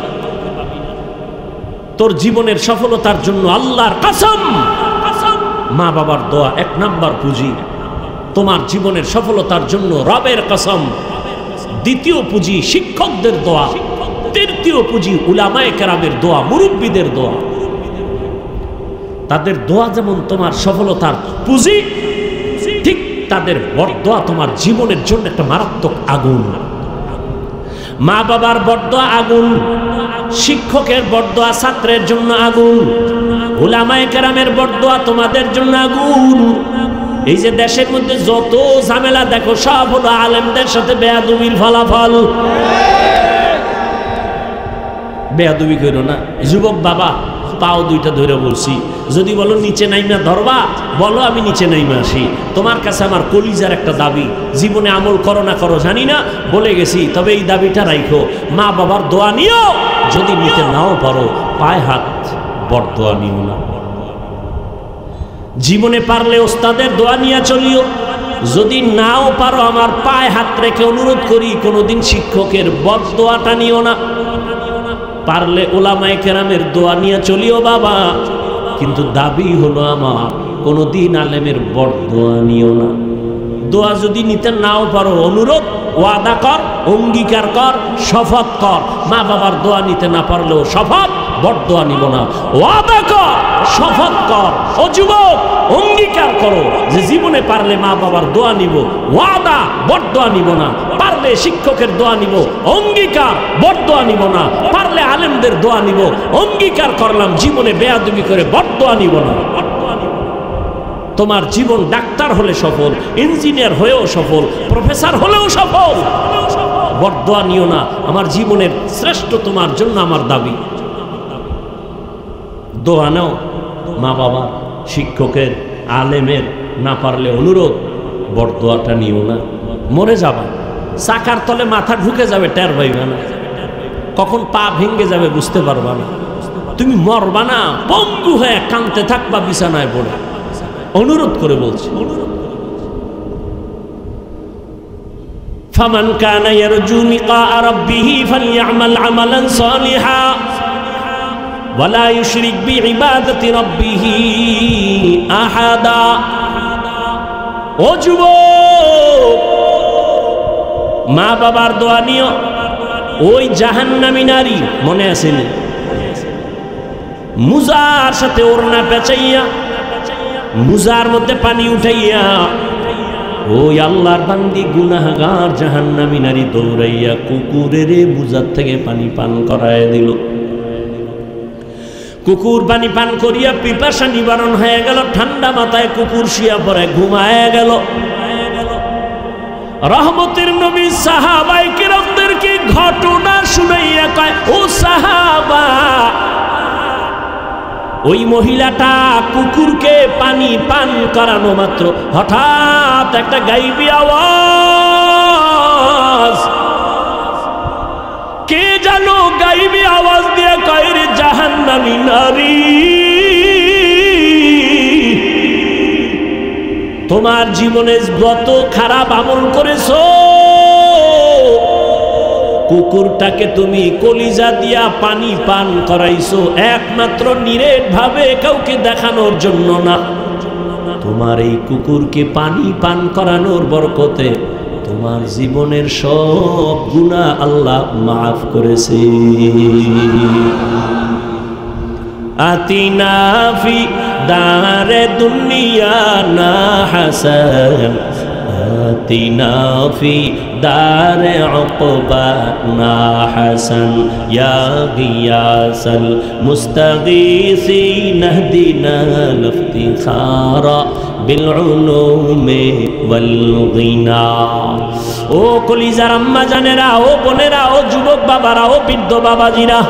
তোর জীবনের সফলতার জন্য আল্লাহর কসম, মা বাবার দোয়া 1 নাম্বার পুঁজি। তোমার জীবনের সফলতার জন্য রবের কসম। দ্বিতীয় পুঁজি শিক্ষকদের দোয়া। তৃতীয় পুঁজি উলামায়ে কেরামের দোয়া, মুরব্বীদের দোয়া। তাদের দোয়া যেমন তোমার সফলতার পুঁজি, ঠিক তাদের বরদোয়া তোমার জীবনের জন্য একটা মারাত্মক আগুন। মা বাবার বরদোয়া আগুন, শিক্ষকের বরদোয়া ছাত্রের জন্য আগুন, উলামায়ে কেরামের বরদোয়া তোমাদের জন্য আগুন। এই যে দেশের মধ্যে যত ঝামেলা দেখো, সব হলো আলেমদের সাথে বেয়াদবির ফলাফল। বেয়াদবি করো না যুবক বাবা, পাও দুইটা ধরে বলছি, যদি বলো নিচে নাইমা ধরবা, বলো আমি নিচে নাইমা আসি। তোমার কাছে আমার কলিজার একটা দাবি, জীবনে আমল করো না করো জানি না, বলে গেছি, তবে এই দাবিটা রাখো, মা বাবার দোয়া নিও। যদি নিতে নাও পারো, পায়ে হাত বরদোয়া নিও না। জীবনে পারলে ওস্তাদের দোয়া নিয়ে চলিও। যদি নাও পারো, আমার পায়ে হাত রেখে অনুরোধ করি, কোনোদিন শিক্ষকের বরদোয়াটা নিও না। পারলে উলামায়ে কেরামের দোয়া নিয়ে চলিও বাবা, কিন্তু দাবি হলো আমার, কোনোদিন আলেমের বরদোয়া নিও না। দোয়া যদি নিতে নাও পারো, অনুরোধ, ওয়াদা কর, অঙ্গীকার কর, শপথ কর। মা বাবার দোয়া নিতে না পারলেও শপথ, বরদোয়া নিব না। ওয়াদা কর, শপথ কর। ও যুবক, অঙ্গীকার করো যে জীবনে পারলে মা বাবার দোয়া নিব, ওয়াদা, বরদোয়া নিব না। পারলে শিক্ষকের দোয়া নিব, অঙ্গীকার, বরদোয়া নিব না। পারলে আলেমদের দোয়া নিব, অঙ্গীকার করলাম জীবনে বেয়াদবি করে বরদোয়া নিব না। তোমার জীবন ডাক্তার হলে সফল, ইঞ্জিনিয়ার হয়েও সফল, প্রফেসর হলেও সফল, বরদোয়া নিও না। আমার জীবনের শ্রেষ্ঠ তোমার জন্য আমার দাবি। দোয়া নাও মা বাবা, শিক্ষকের, আলেমের, না পারলে অনুরোধ, বরদোয়াটা নিও না। মরে যাবা, চাকার তলে মাথা ঢুকে যাবে, টের পাইবা না। কখন পা ভেঙে যাবে বুঝতে পারবা না। তুমি মরবা না, পঙ্গু হয়ে কাঁদতে থাকবা বিছানায় পড়ে। অনুরোধ করে বলছি, ফামান কানা ইয়ারজু লিকা রাব্বিহি ফালইআমাল আমালান সালিহা ওয়ালা ইউশরিক বিইবাদাতি রাব্বিহি আহাদা। ও যুবক, মা বাবার দোয়া নিও। ওই জাহান্নামী নারী মনে আসেনি, মুজার সাথে ওড়না পেঁচাইয়া, মুজার মধ্যে পানি উঠাইয়া, ওই আল্লাহর বান্দি গুনাহগার জাহান্নামী নারী দৌড়াইয়া কুকুরের মুজার থেকে পানি পান করায় দিল। কুকুর পানি পান করিয়া পিপাসা নিবারণ হয়ে গেল। ঠান্ডা মাথায় কুকুর শুয়া পড়ে ঘুমায় গেল। রহমতের নবী সাহাবায়ে কিরামদেরকে ঘটনা শুনাইয়া কয়, ও সাহাবা, ওই মহিলাটা কুকুরকে পানি পান করানো মাত্র হঠাৎ একটা গাইবি আওয়াজ, কে জানো গাইবি আওয়াজ দিয়ে কয়, রে জাহান্নামী নারী, তোমার জীবনে যত খারাপ আমল করেছো, কুকুরটাকে তুমি কলিজা দিয়া পানি পান করাইছো একমাত্র নিরেট ভাবে, কাউকে দেখানোর জন্য না। তোমার এই কুকুরকে পানি পান করানোর বরকতে তোমার জীবনের সব গুনাহ আল্লাহ মাফ করেছে। আতিনা ফি দারে দুনিয়া না হাসান, আতিনা ফি দারে উকবা না হাসান, ইয়া গিয়াসাল মুস্তাগীসিন ইহদিনা লিফতিখারা বিল উলুমি ওয়াল গিনা। ও কলিজার আম্মা জানেরা, ও বোনেরা, ও যুবক বাবারা, ও বৃদ্ধ বাবাজিরা,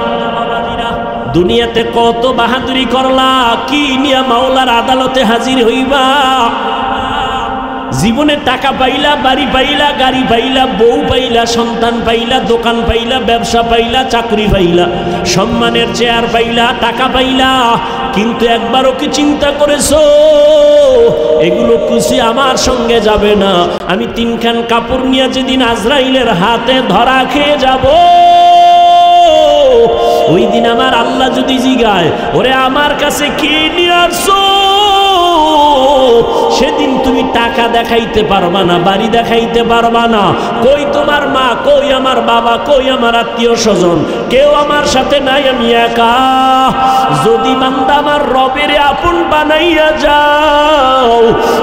দুনিয়াতে কত বাহাদুরি করলা, কি নিয়া মাওলার আদালতে হাজির হইবা? জীবনে টাকা পাইলা, বাড়ি পাইলা, গাড়ি পাইলা, বউ পাইলা, সন্তান পাইলা, দোকান পাইলা, ব্যবসা পাইলা, চাকরি পাইলা, সম্মানের চেয়ার পাইলা, টাকা পাইলা, কিন্তু একবারও কি চিন্তা করেছো এগুলো কিছু আমার সঙ্গে যাবে না? আমি তিনখান কাপড় নিয়ে যেদিন আজরাইলের হাতে ধরা খেয়ে যাব, ওই দিন আমার আল্লাহ যদি জিগায়, ওরে আমার কাছে কি নিয়ে আসছো, সেদিন তুমি টাকা দেখাইতে পারবা না, বাড়ি দেখাইতে পারবা না। কই তোমার মা, কই আমার বাবা, কই আমার আত্মীয় স্বজন, কেউ আমার সাথে নাই, আমি একা। যদি বান্দা আমার রবের আপন বানাইয়া যাও,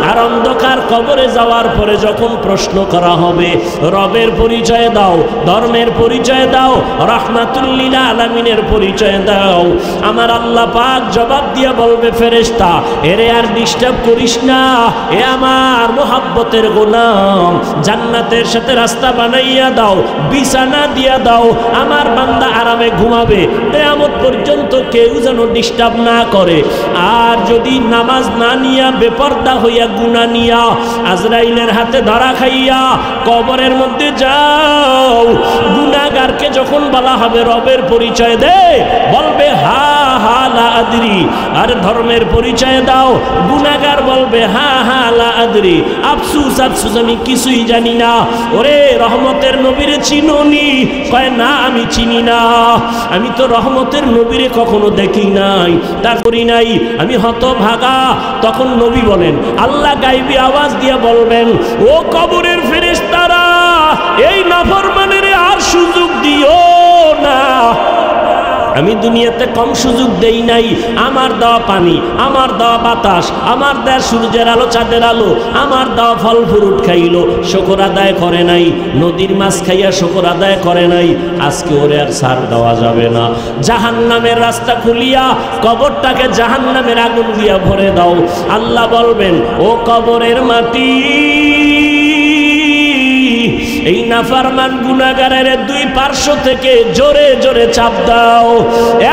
আর অন্ধকার কবরে যাওয়ার পরে যখন প্রশ্ন করা হবে, রবের পরিচয় দাও, ধর্মের পরিচয় দাও, রাহমাতুল লিল আলামিনের পরিচয় দাও, আমার আল্লাহ পাক জবাব দিয়া বলবে, ফেরেশতা এরে আর ডিস্টার্ব করিস না, এ আমার মোহাব্বতের গোলাম, জান্নাতের সাথে রাস্তা বানাইয়া দাও, বিছানা দিয়া দাও, আমার বান্দা আরামে ঘুমাবে, কিয়ামত পর্যন্ত কেউ যেন ডিস্টার্ব না করে। আর যদি নামাজ না নিয়া, বেপরদা হইয়া, গুনাহ নিয়া আজরাইলের হাতে ধরা খাইয়া কবরের মধ্যে যাও, গুনাহগারকে যখন বলা হবে রবের পরিচয় দে, বলবে হা হা লা আদরি। আর ধর্মের পরিচয় দাও, গুনাহগার বলবে হা হা লা আদরি, আফসুস আফসুস, আমি কিছুই জানি না। ওরে রহমতের নবীরে চিনোনি? কয় না, আমি চিনি না, আমি তো রহমতের নবীরে কখনো দেখি নাই, তার করি নাই, আমি হতভাগা। তখন নবী বলেন, আল্লাহ গাইবি আওয়াজ দিয়া বলবেন, ও কবরের ফেরেশতারা, এই নাফরমানের আর সুযোগ দিও না, আমি দুনিয়াতে কম সুযোগ দেই নাই। আমার দেওয়া পানি, আমার দেওয়া বাতাস, আমার দেওয়া সূর্যের আলো, চাঁদের আলো, আমার দেওয়া ফল ফ্রুট খাইলো, শুকর আদায় করে নাই, নদীর মাছ খাইয়া শুকর আদায় করে নাই, আজকে ওরে আর ছাড় দেওয়া যাবে না। জাহান্নামের রাস্তা খুলিয়া কবরটাকে জাহান্নামের আগুন দিয়া ভরে দাও। আল্লাহ বলবেন, ও কবরের মাটি, এই নাফরমান গুনাহগারের দুই পার্শ্ব থেকে জোরে জোরে চাপ দাও,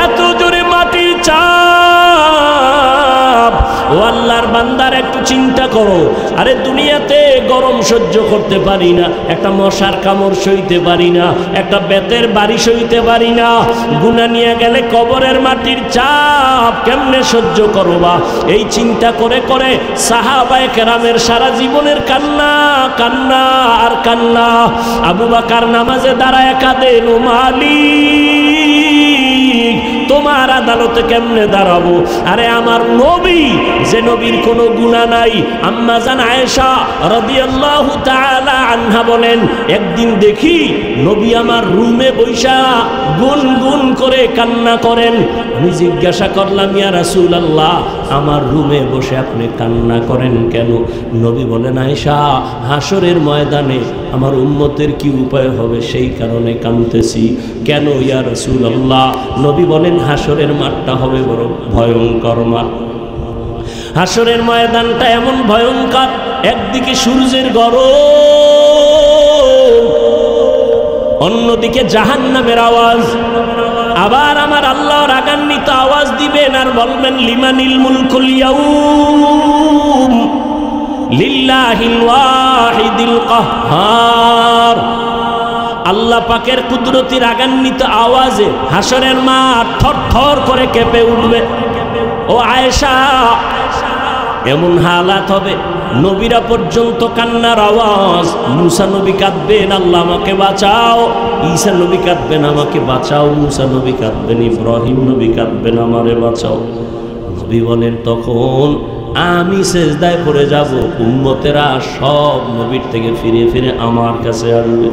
এত জোরে মাটির চাপ। ও আল্লাহর বান্দার একটু চিন্তা করো, আরে দুনিয়াতে গরম সহ্য করতে পারি না, একটা মশার কামড় সইতে পারি না, একটা বেতের বাড়ি সইতে পারি না, গুনাহ নিয়ে গেলে কবরের মাটির চাপ কেমনে সহ্য করবা? এই চিন্তা করে করে সাহাবায়ে কেরামের সারা জীবনের কান্না, কান্না আর কান্না। আবু বকর নামাজে দাঁড়ায় কাঁদেন, ও মালিক, তোমার আদালতে কেমনে দাঁড়াবো? আরে আমার নবী, যে নবীর কোনো গুনাহ নাই, আম্মা জান আয়েশা রাদিয়াল্লাহু তাআলা আনহা বলেন, একদিন দেখি নবী আমার রুমে বৈশা গুনগুন করে কান্না করেন। আমি জিজ্ঞাসা করলাম, ইয়া রাসূলুল্লাহ, আমার রুমে বসে আপনি কান্না করেন কেন? নবী বলেন, আয়েশা, হাসরের ময়দানে আমার উম্মতের কি উপায় হবে সেই কারণে কাঁদতেছি। কেন ইয়া রাসূলুল্লাহ? নবী বলেন, হাসরের মাঠটা হবে বড় ভয়ঙ্কর মাঠ। হাসরের ময়দানটা এমন ভয়ঙ্কর, একদিকে সূর্যের গরম, অন্যদিকে জাহান্নামের আওয়াজ। আবার আমার আল্লাহ রাগান্বিত আওয়াজ দিবেন আর বলবেন, লিমানিল মুলকুল ইয়াউম লিল্লাহিল ওয়াহিদিল কাহ্হার। আল্লাহ পাকের কুদরতি রাগান্বিত আওয়াজে হাসরের মাঠ থরথর করে কেঁপে উঠবে। ও আয়েশা, এমন হালাত হবে, নবীরা পর্যন্ত কান্নার আওয়াজ। মুসা নবী কাঁদবেন, আল্লাহ আমাকে বাঁচাও। ঈসা নবী কাঁদবেন, আমাকে বাঁচাও। মুসা নবী কাঁদবেন, ইব্রাহিম নবী কাঁদবেন, আমারে বাঁচাও। নবী বলেন, তখন আমি সেজদায় পড়ে যাব, উম্মতেরা সব নবীর থেকে ফিরে ফিরে আমার কাছে আসবে।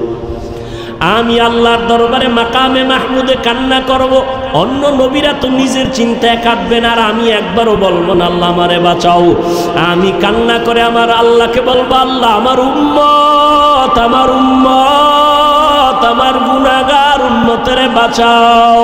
আমি আল্লাহর দরবারে মাকামে মাহমুদে কান্না করব। অন্য নবীরা তো নিজের চিন্তায় কাঁদবেন, আর আমি একবারও বলবো না আল্লাহ আমারে বাঁচাও। আমি কান্না করে আমার আল্লাহকে বলবো, আল্লাহ আমার উম্মত, আমার উম্মত, আমার গুনাহগার উম্মতেরে বাঁচাও।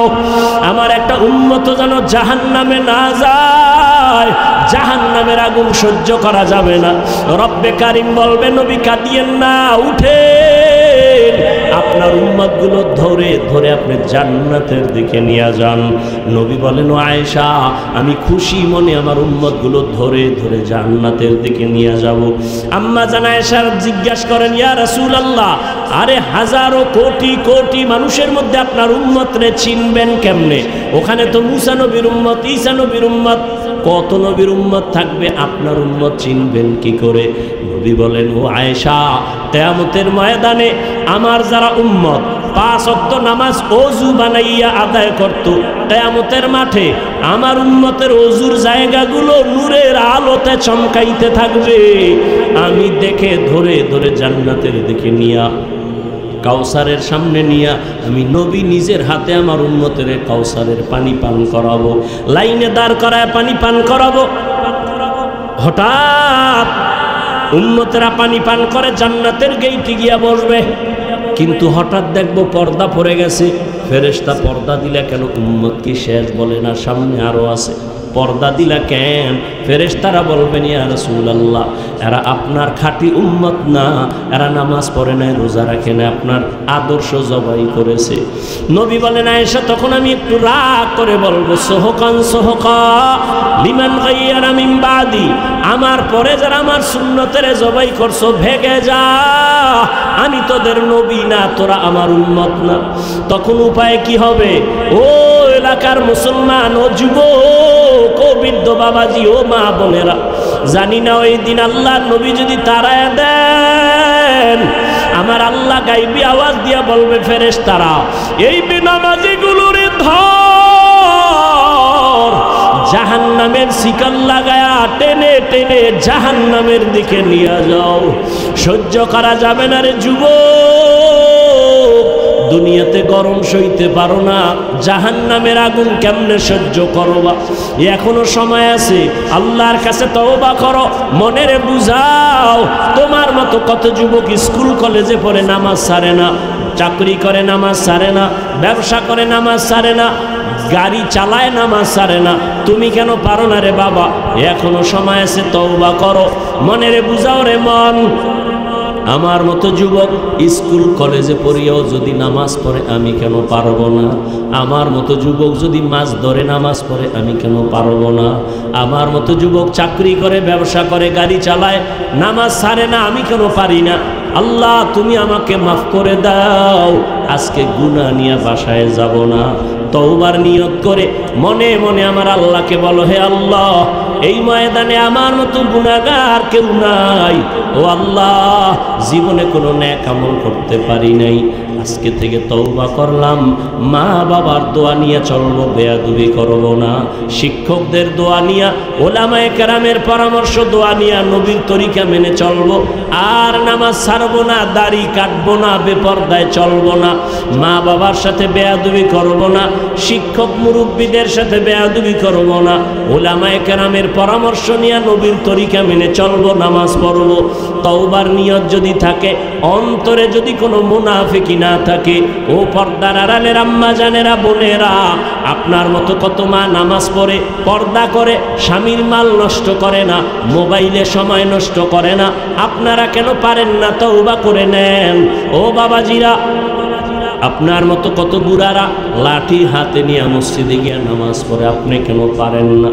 আমার একটা উম্মত যেন জাহান্নামে না যায়, জাহান্নামের আগুন সহ্য করা যাবে না। রব্বে কারিম বলবে, নবী কাঁদিয়েন না, উঠেন, আপনার উম্মতগুলো ধরে ধরে আপনি জান্নাতের দিকে নিয়ে যান। নবী বলেন, ও আয়েশা, আমি খুশি মনে আমার উম্মতগুলো ধরে ধরে জান্নাতের দিকে নিয়ে যাব। আম্মা জান আয়েশা জিজ্ঞাসা করেন, ইয়া রাসূলুল্লাহ, আরে হাজারো কোটি কোটি মানুষের মধ্যে আপনার উম্মতরে চিনবেন কেমনে? ওখানে তো মুসা নবীর উম্মত, ঈসা নবীর উম্মত, কত নবীর উম্মত থাকবে, আপনার উম্মত চিনবেন কি করে? নবী বলেন, ও আয়েশা, কিয়ামতের ময়দানে আমার যারা উম্মত 5 ওয়াক্ত নামাজ ওযু বানাইয়া আদায় করত, কিয়ামতের মাঠে আমার উম্মতের ওযুর জায়গাগুলো নূরের আলোতে চমকাইতে থাকবে। আমি দেখে ধরে ধরে জান্নাতের দিকে নিয়া কাউসারের সামনে নিয়া আমি নবী নিজের হাতে আমার উম্মতের কাউসারের পানি পান করাবো, লাইনে দাঁড় করায় পানি পান করাবো। হঠাৎ উম্মতেরা পানি পান করে জান্নাতের গেইটে গিয়া বসবে, কিন্তু হঠাৎ দেখবো পর্দা পড়ে গেছে। ফেরেশতা পর্দা দিলা কেন? উম্মত কি শেষ? বলে না, সামনে আরো আছে। পর্দা দিলা কেন? ফেরেশতারা বলবেন, ইয়া রাসূলুল্লাহ, এরা আপনার খাঁটি উম্মত না, এরা নামাজ পড়ে নাই, রোজা রাখে না, আপনার আদর্শ জবাই করেছে। নবী বলেন, আয়েশা, তখন আমি একটু রাগ করে বলবো, সোহকান সোহকা লিমান গায়্যারা মিন বাদি, আমার পরে যারা আমার সুন্নতের জবাই করছো, ভেগে যা, আমি তোদের নবী না, তোরা আমার উম্মত না। তখন উপায় কি হবে? ও এলাকার মুসলমান, ও যুবক, ও বৃদ্ধ বাবাজি, ও মা বোনেরা, জানি না ওই দিন আল্লাহ নবী যদি তাড়ায় দেন, আমার আল্লাহ গাইবি আওয়াজ দিয়া বলবে, ফেরেশতারা এই বেনামাজিগুলোর ধর, জাহান্নামের শিকল লাগায়া টেনে টেনে জাহান্নামের দিকে নিয়ে যাও। সহ্য করা যাবে না রে যুবক, দুনিয়াতে গরম সইতে পারো না, জাহান্নামের আগুন কেমনে সহ্য করবা? এখনো সময় আছে, আল্লাহর কাছে তওবা করো, মনের বুঝাও। তোমার মতো কত যুবক স্কুল কলেজে পড়ে নামাজ ছাড়ে না, চাকরি করে নামাজ ছাড়ে না, ব্যবসা করে নামাজ ছাড়ে না, গাড়ি চালায় নামাজ ছাড়ে না। তুমি কেন পারো না রে বাবা? এখনো সময় আছে, তওবা করো, মনের বুঝাও রে মন। আমার মতো যুবক স্কুল কলেজে পড়িয়াও যদি নামাজ পড়ে, আমি কেন পারবো না? আমার মতো যুবক যদি মাছ ধরে নামাজ পড়ে, আমি কেন পারবো না? আমার মতো যুবক চাকরি করে, ব্যবসা করে, গাড়ি চালায়, নামাজ ছাড়ে না, আমি কেন পারি না? আল্লাহ, তুমি আমাকে মাফ করে দাও, আজকে গুনাহ নিয়ে বাসায় যাব না। তওবার নিয়ত করে মনে মনে আমার আল্লাহকে বলো, হে আল্লাহ, এই ময়দানে আমার মতো গুনাহগার কেউ নাই। ও আল্লাহ, জীবনে কোনো নেক আমল করতে পারি নাই, আজকে থেকে তওবা করলাম। মা বাবার দোয়া নিয়ে চলবো, বেয়াদবি করব না। শিক্ষকদের দোয়া নিয়ে, ওলামায়ে কেরামের পরামর্শ দোয়া নিয়ে নবীর তরিকা মেনে চলবো। আর নামাজ ছাড়বো না, দাড়ি কাটবো না, বেপরদায় চলবো না, মা বাবার সাথে বেয়াদবি করব না, শিক্ষক মুরব্বীদের সাথে বেয়াদবি করব না, ওলামায়ে কেরামের পরামর্শ নিয়ে নবীর তরিকা মেনে চলবো, নামাজ পড়বো। তওবার নিয়ত যদি থাকে, অন্তরে যদি কোনো মুনাফিকি না থাকে, ও পর্দার আড়ালের আম্মা জানেরা, বোনেরা, আপনার মতো কত মা নামাজ পড়ে, পর্দা করে, স্বামীর মাল নষ্ট করে না, মোবাইলে সময় নষ্ট করে না, আপনারা কেন পারেন না? তওবা করে নেন। ও বাবাজিরা, আপনার মতো কত বুড়ারা লাঠি হাতে নিয়ে মসজিদে গিয়ে নামাজ পড়ে, আপনি কেন পারেন না?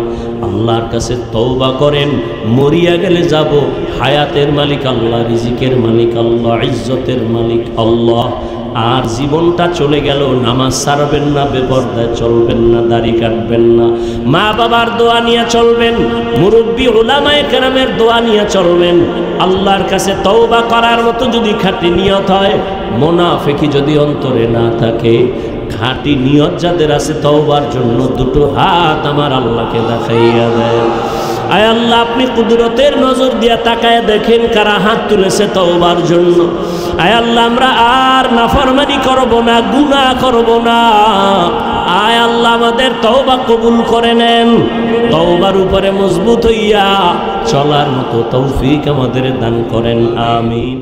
আল্লাহর কাছে তওবা করেন, মরিয়া গেলে যাব, হায়াতের মালিক আল্লাহ, রিজিকের মালিক আল্লাহ, ইজ্জতের মালিক আল্লাহ। আর জীবনটা চলে গেল, নামাজ ছাড়বেন না, বেপরদায় চলবেন না, দাড়ি কাটবেন না, মা বাবার দোয়া নিয়ে চলবেন, মুরব্বী উলামায়ে কেরামের দোয়া নিয়ে চলবেন। আল্লাহর কাছে তওবা করার মতো যদি খাঁটি নিয়ত হয়, মুনাফিকি যদি অন্তরে না থাকে, খাঁটি নিয়ত যাদের আছে তওবার জন্য, দুটো হাত আমার আল্লাহকে দেখাইয়া দেয়। আয় আল্লাহ, আপনি কুদরতের নজর দিয়া তাকায় দেখেন কারা হাত তুলেছে তওবার জন্য। আয় আল্লাহ, আমরা আর নাফরমানি করব না, গুনাহ করব না। আয় আল্লাহ, আমাদের তওবা কবুল করে নেন। তওবার উপরে মজবুত হইয়া চলার মতো তৌফিক আমাদের দান করেন, আমিন।